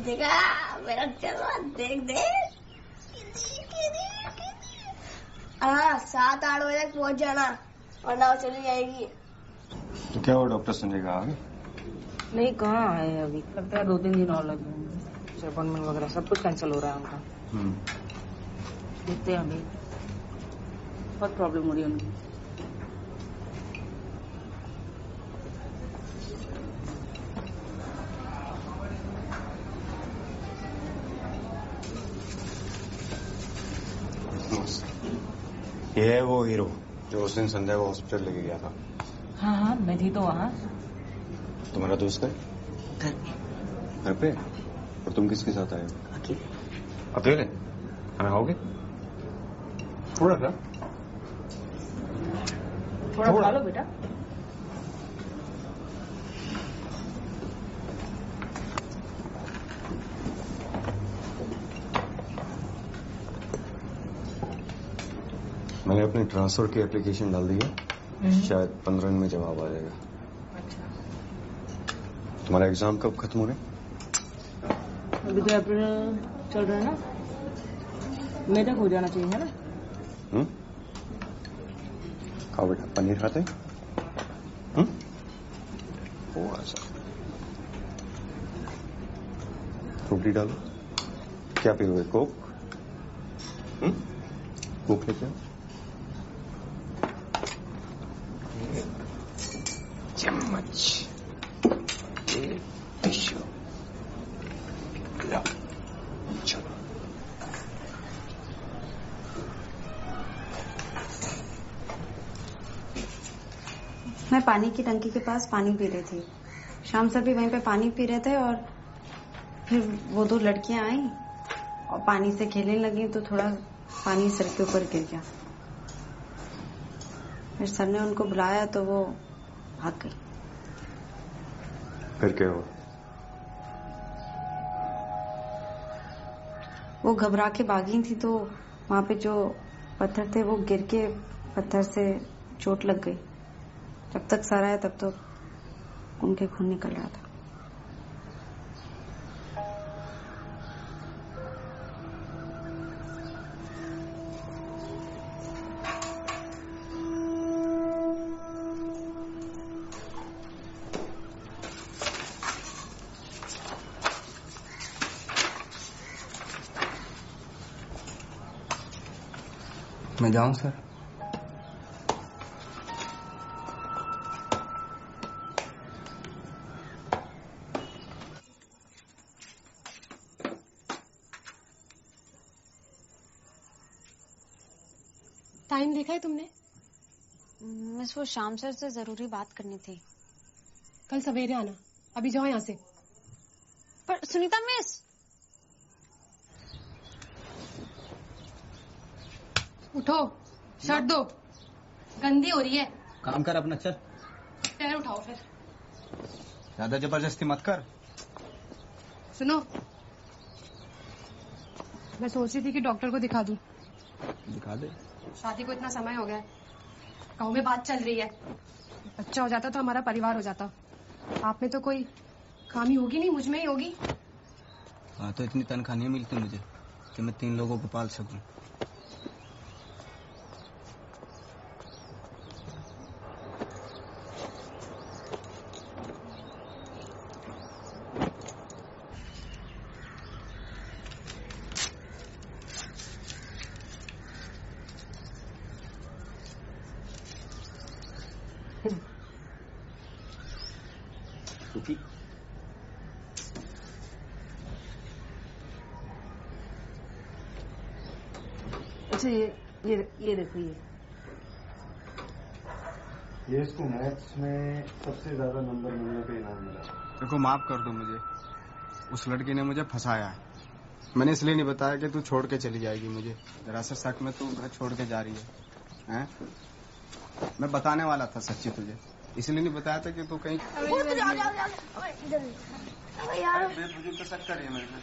देखा मेरा चलो देख। हाँ 7-8 बजे तक पहुंच जाना, वरना वो चली जाएगी। तो क्या हुआ, डॉक्टर संजय का आ गए? नहीं, कहाँ आए अभी? लगता है 2-3 दिन और लगेंगे। अपॉइंटमेंट वगैरह सब कुछ कैंसिल हो रहा है उनका। देखते हैं अभी, बहुत प्रॉब्लम हो रही है उनकी। ये है वो हीरो जो उस दिन संध्या को हॉस्पिटल लेके गया था। हाँ, मैं थी तो वहाँ। तुम्हारा दोस्त है? घर पे। और तुम किसके साथ आए हो? अकेले। अकेले? खाना खाओगे? थोड़ा सा थोड़ा खा लो बेटा। मैंने अपनी ट्रांसफर की एप्लीकेशन डाल दी है, शायद 15 दिन में जवाब आ जाएगा। अच्छा, तुम्हारा एग्जाम कब खत्म हो रहा है? अभी तो अप्रैल चल रहा है ना, मई तक हो जाना चाहिए, है ना? खाओ बेटा, पनीर खाते हैं? थोड़ा सा फ्रूटी डालो। क्या पियोगे, कोक? कोक लेते हो? चम्मच, टिश्यू, चलो। मैं पानी की टंकी के पास पानी पी रही थी, शाम सर भी वहीं पे पानी पी रहे थे, और फिर वो दो लड़कियां आई और पानी से खेलने लगी, तो थोड़ा पानी सर के ऊपर गिर गया। फिर सर ने उनको बुलाया तो वो भाग गई। फिर क्या हुआ? वो घबरा के भागी थी, तो वहां पे जो पत्थर थे वो गिर के पत्थर से चोट लग गई। जब तक सर आया तब तो उनके खून निकल रहा था। मैं जाऊं सर? टाइम देखा है तुमने? मिस, वो शाम सर से जरूरी बात करनी थी। कल सवेरे आना, अभी जाओ यहाँ से। पर सुनीता मिस। उठो, शर्ट दो, गंदी हो रही है। काम कर अपना, चल। पैर उठाओ फिर। ज्यादा जबरदस्ती मत कर। सुनो, मैं सोच रही थी कि डॉक्टर को दिखा दूं। दिखा दे। शादी को इतना समय हो गया है, गाँव में बात चल रही है, बच्चा हो जाता तो हमारा परिवार हो जाता। आप में तो कोई खामी होगी नहीं, मुझ में ही होगी। हाँ, तो इतनी तनख्वाह नहीं मिलती मुझे कि मैं 3 लोगों को पाल सकूं। अच्छा, ये देखो, ये इसको मैथ्स में सबसे ज्यादा नंबर मिलने पे इनाम मिला। देखो, माफ कर दो मुझे, उस लड़की ने मुझे फंसाया है। मैंने इसलिए नहीं बताया कि तू छोड़ के चली जाएगी मुझे। जरा सा शक में तू घर छोड़ के जा रही है? मैं बताने वाला था सच्ची तुझे, इसलिए नहीं बताया था कि तू कहीं। मुझे तो शक कर रही है मेरे में।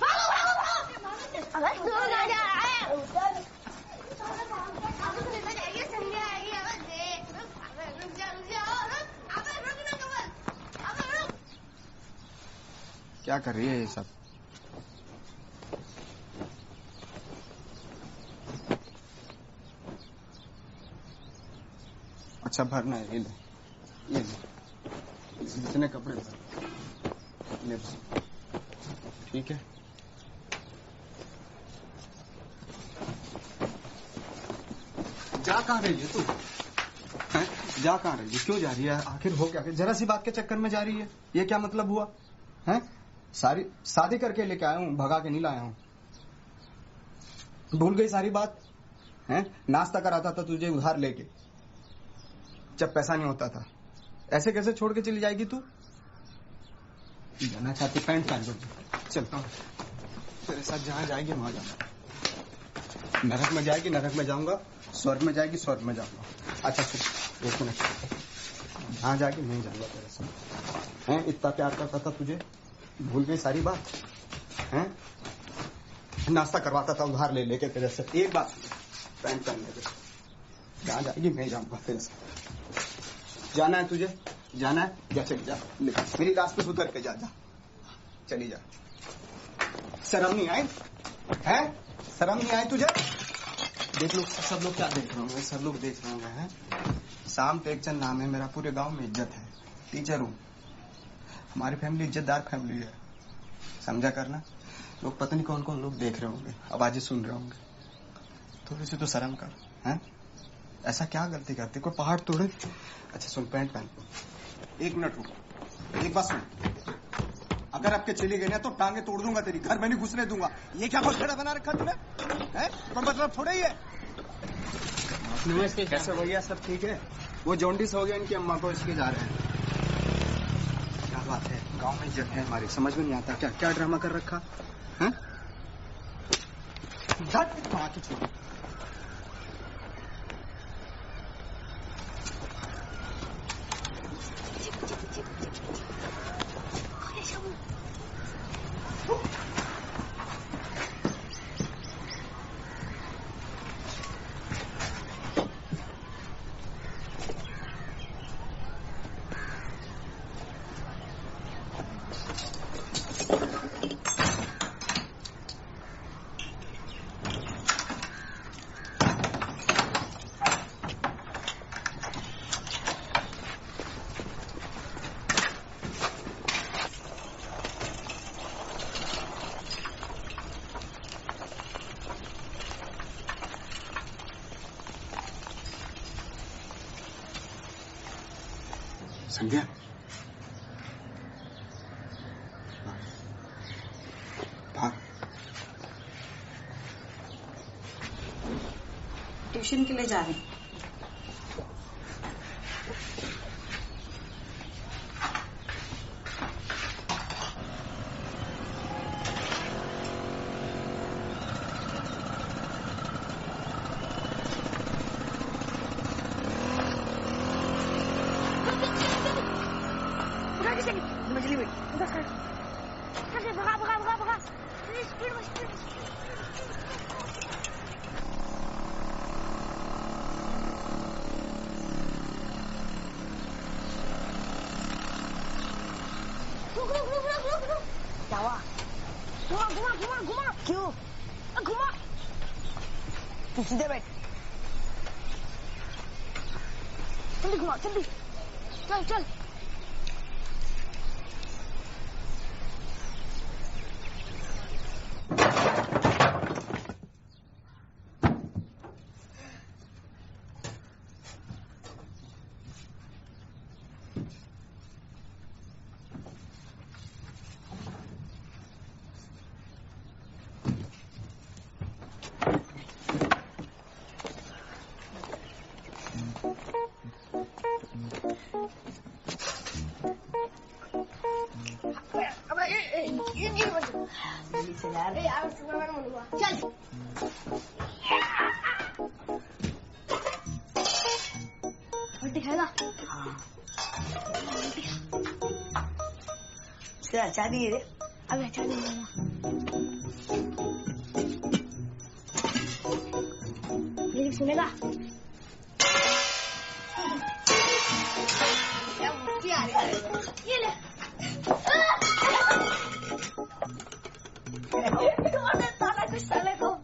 क्या कर रही है ये सब? अच्छा, भरना है, ये ले, जितने कपड़े भर ले, ठीक है। जा कहाँ रही है तू? जा कहाँ रही है? क्यों जा रही है? आखिर हो क्या? जरा सी बात के चक्कर में जा रही है? ये क्या मतलब हुआ? हैं? सारी शादी करके लेके आया हूँ, भगा के नहीं लाया हूँ। भूल गई सारी बात? हैं? नाश्ता कराता था तुझे उधार लेके, जब पैसा नहीं होता था। ऐसे कैसे छोड़ के चली जाएगी तू? जाना चाहती पैंट पहन लो, चलता हूँ तेरे साथ, जहाँ जाएगी वहां जाना। नरक में जाएगी नरक में जाऊंगा, स्वर्ग में जाएगी स्वर्ग में जाऊंगा। अच्छा सुन, एक मिनट, जहाँ जाएगी नहीं जाऊंगा तेरे से। हैं, इतना प्यार करता था तुझे, भूल गई सारी बात? हैं, नाश्ता करवाता था उधार ले लेके तेरे से। एक बात, पैंट पहन ले, जहाँ जाएगी नहीं जाऊंगा तेरे से। जाना है तुझे, जाना है, जा चली जा, मेरी लाश पे उतर के जा, जा चली जा। शर्म नहीं आई है? शर्म नहीं आई तुझे? देख लो सब लोग क्या देख रहे होंगे, सब लोग देख रहे होंगे। हैं, शाम टेकचंद नाम है मेरा, पूरे गांव में इज्जत है, टीचर हूँ, हमारी फैमिली इज्जतदार फैमिली है, समझा करना। लोग पता नहीं कौन कौन लोग देख रहे होंगे, आवाजें सुन रहे होंगे, थोड़ी सी तो शर्म कर। हैं, ऐसा क्या गलती करते, कोई पहाड़ तोड़े? अच्छा सुन, पैंट पहन, एक मिनट रुक, एक बात सुन, अगर आपके चली गई ना तो टांगे तोड़ दूंगा तेरी, घर में नहीं घुसने दूंगा। ये क्या घोसड़ा बना रखा तूने? कोई मतलब थोड़ा ही है। नमस्ते। कैसे भैया, सब ठीक है? वो जॉन्डिस हो गया इनकी अम्मा को, इसके जा रहे हैं। क्या बात है, गांव में इज्जत है हमारी, समझ में नहीं आता क्या क्या ड्रामा कर रखा है? छोड़, संध्या, ट्यूशन के लिए जा रही हूँ। मछली में भगा भगा भगा भगा, स्पीड में स्पीड। क्या हुआ? घुमा घुमा घुमा घुमा, क्यों घुमा? तू सीधे बैठ, जल्दी घुमा जल्दी, चल चल। रोटी खाएगा? अच्छा दिए रे, अब अच्छा नहीं मेरी सुनेगा? क्या मुट्ठी आ रही है? ये ले। साला कुछ साले को।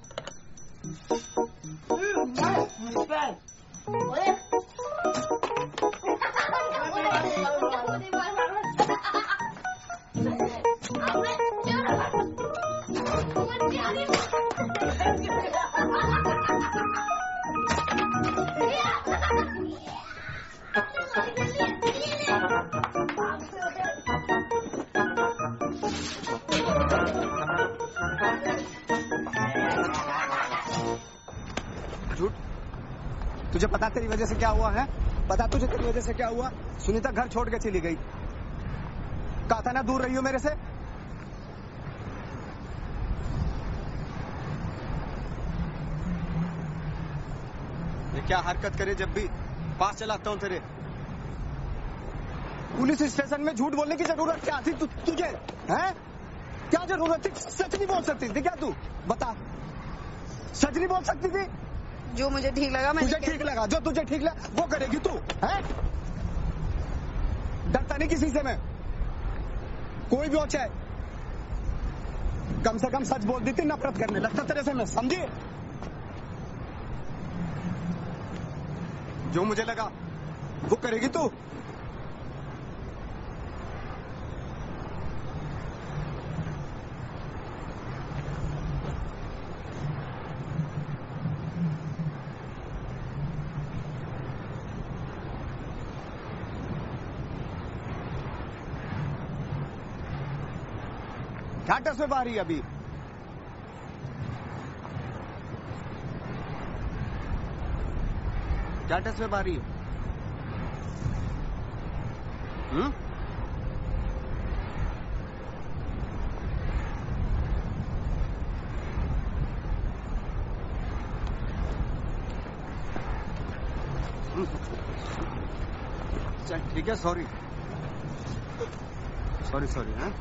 झूठ, तुझे पता तेरी वजह से क्या हुआ है? पता तुझे तेरी वजह से क्या हुआ? सुनीता घर छोड़ के चली गई, कहा था ना दूर रही हो मेरे से। ये क्या हरकत करे जब भी पास चलाता हूँ तेरे। पुलिस स्टेशन में झूठ बोलने की जरूरत क्या थी तुझे? हैं? क्या जरूरत थी? सच नहीं बोल सकती थी क्या तू? बता, सच नहीं बोल सकती थी? जो मुझे ठीक लगा मैंने तुझे ठीक लगा, जो तुझे ठीक लगा वो करेगी तू। हैं? डरता नहीं किसी से मैं, कोई भी हो चाहे। कम से कम सच बोल देती, नफरत करने लगता तेरे से मैं, समझी? जो मुझे लगा वो करेगी तू। क्या टस में बारी अभी? क्या टस में बारी? चल ठीक है, सॉरी सॉरी सॉरी। हाँ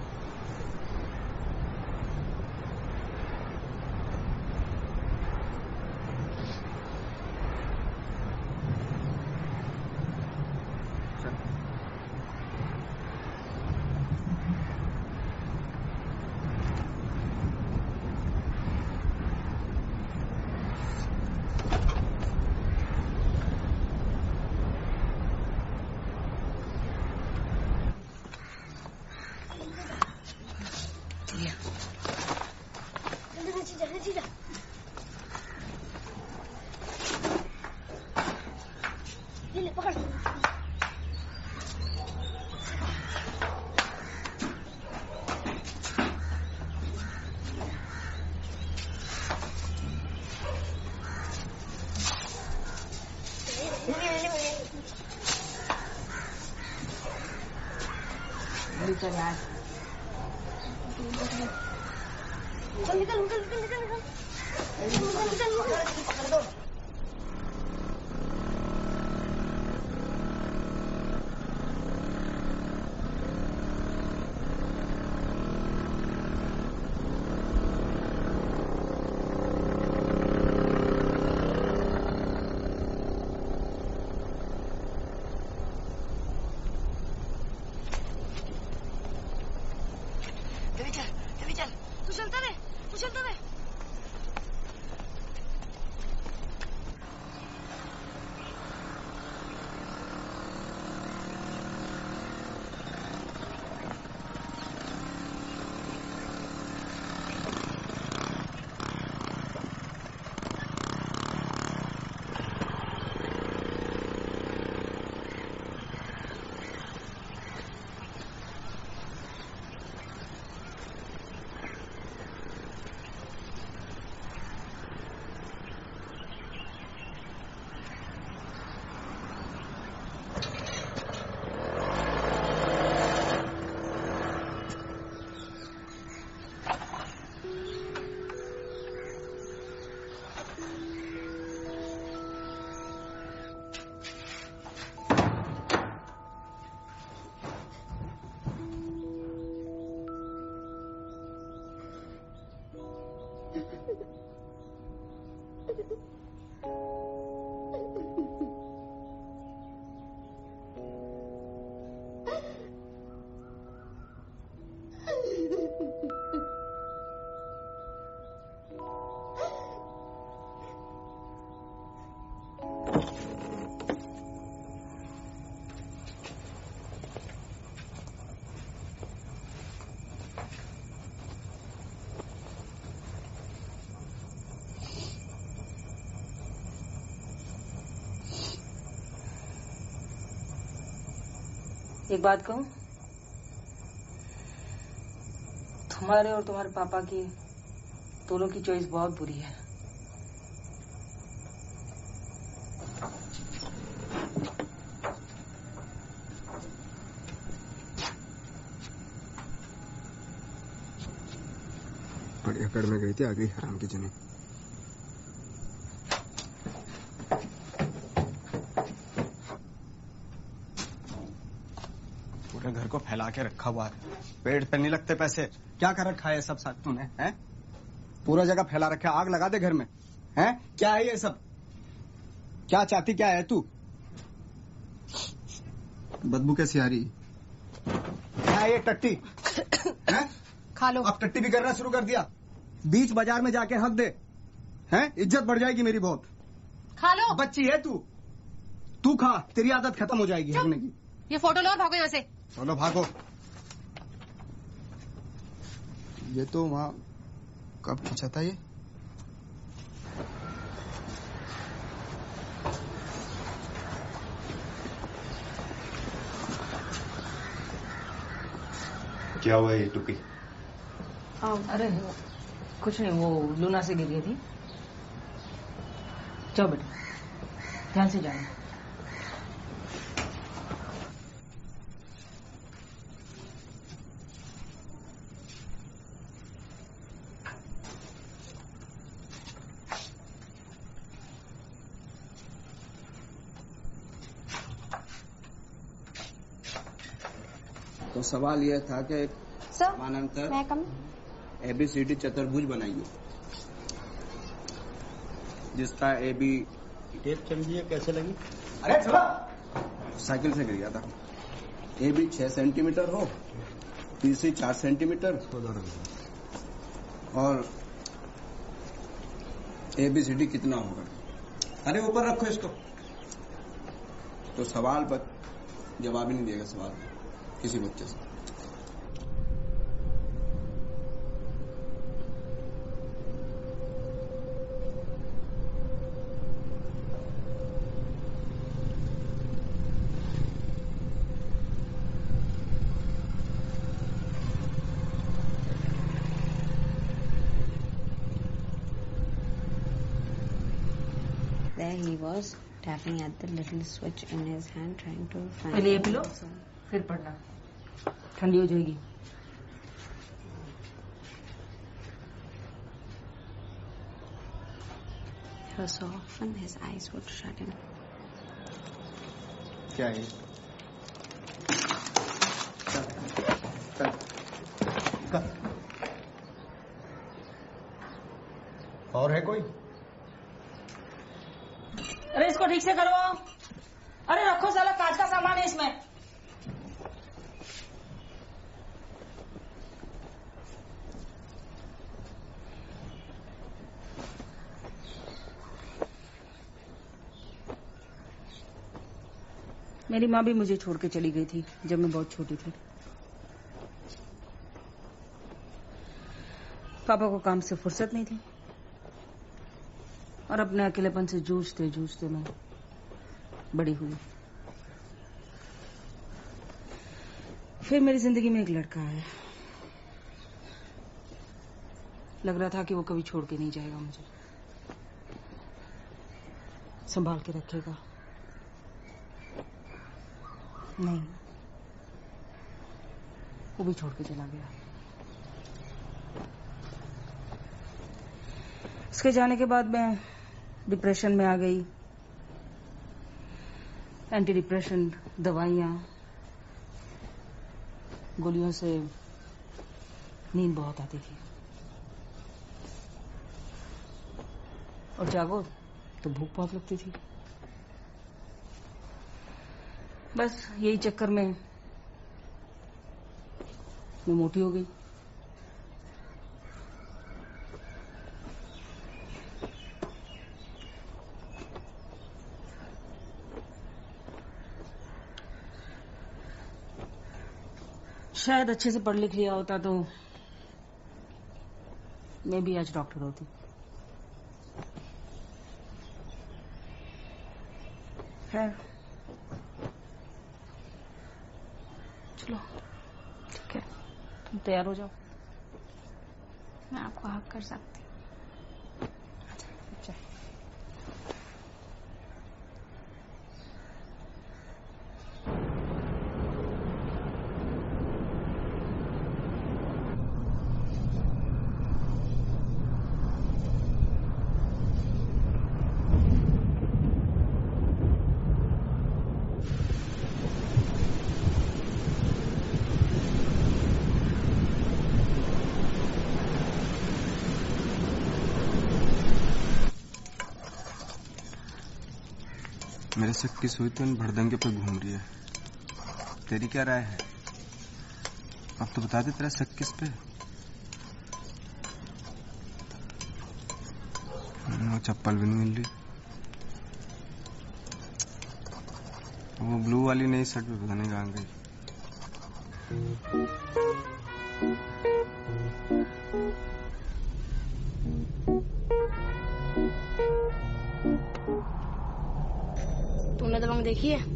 चल यार, निकल निकल निकल निकल निकल निकल पकड़ दो। एक बात कहूं, तुम्हारे और तुम्हारे पापा की दोनों की चॉइस बहुत बुरी है। बड़ी अकड़ में गई थी, आ गई हराम की जनी। पूरे घर को फैला के रखा हुआ है, पेड़ पे नहीं लगते पैसे। क्या कर रखा है सब साथ तूने, हैं? पूरा जगह फैला रखा है, आग लगा दे घर में, हैं? क्या है ये सब? क्या चाहती क्या है तू? बदबू कैसी आ रही? क्या है ये टट्टी? हैं? खा लो। अब टट्टी भी करना शुरू कर दिया। बीच बाजार में जाके हक दे, हैं? इज्जत बढ़ जाएगी मेरी बहुत। खा लो। बच्ची है तू खा, तेरी आदत खत्म हो जाएगी हकने की। ये फोटो लो और भागो यहाँ से। चलो भागो। ये तो वहां कब खींचा था ये? क्या हुआ ये टुकी? अरे कुछ नहीं, वो लूना से गिर गई थी। जाओ बेटा, ध्यान से जाना। तो सवाल यह था कि समानांतर ABCD चतुर्भुज बनाइए, जिसका AB टेप चल कैसे लगी? अरे चला साइकिल से गिर गया था। AB 6 सेंटीमीटर हो, BC 4 सेंटीमीटर और ABCD कितना होगा? अरे ऊपर रखो इसको। तो सवाल पर जवाब ही नहीं देगा सवाल किसी बच्चे से। There he was tapping at the little switch in his hand, trying to find. पहले ये पी लो, फिर पढ़ना, ठंडी हो जाएगी। So often his eyes would shut in. क्या है? और है कोई? अरे इसको ठीक से करो। अरे रखो, साला कांच का सामान है इसमें। मेरी माँ भी मुझे छोड़ के चली गई थी जब मैं बहुत छोटी थी। पापा को काम से फुर्सत नहीं थी और अपने अकेलेपन से जूझते जूझते मैं बड़ी हुई। फिर मेरी जिंदगी में एक लड़का आया। लग रहा था कि वो कभी छोड़ के नहीं जाएगा, मुझे संभाल के रखेगा। नहीं, वो भी छोड़ के चला गया। उसके जाने के बाद मैं डिप्रेशन में आ गई। एंटी डिप्रेशन दवाइयां, गोलियों से नींद बहुत आती थी और जागो तो भूख बहुत लगती थी। बस यही चक्कर में मैं मोटी हो गई। शायद अच्छे से पढ़ लिख लिया होता तो मैं भी आज डॉक्टर होती। खैर चलो ठीक है, तुम तैयार हो जाओ। मैं आपको हक कर सकती। अच्छा मेरे से किस हुई तो इन भड़दंगे पे घूम रही है। तेरी क्या राय है? अब तो बता दे तेरा शक किस पे? वो चप्पल भी नहीं मिल रही। वो ब्लू वाली नई शर्ट भी पता नहीं कहाँ गई। तुमने दबंग देखी है?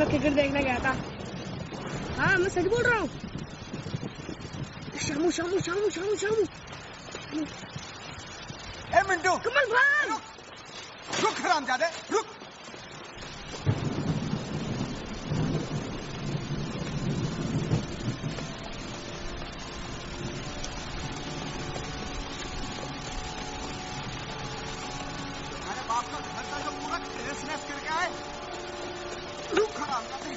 क्रिकेट देखने गया था। हाँ मैं सच बोल रहा हूँ। शामू शामू शामू शामू शामू। ए मिंटू कमल भाई रुक हरामजादे रुक। अरे बाप का घर का जो पूरा टेरेस नेस करके आए। रुक हरामजादे।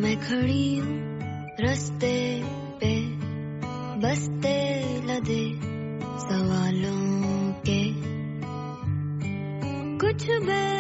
मैं खड़ी हूँ रास्ते पे बसते लदे सवालों के कुछ बे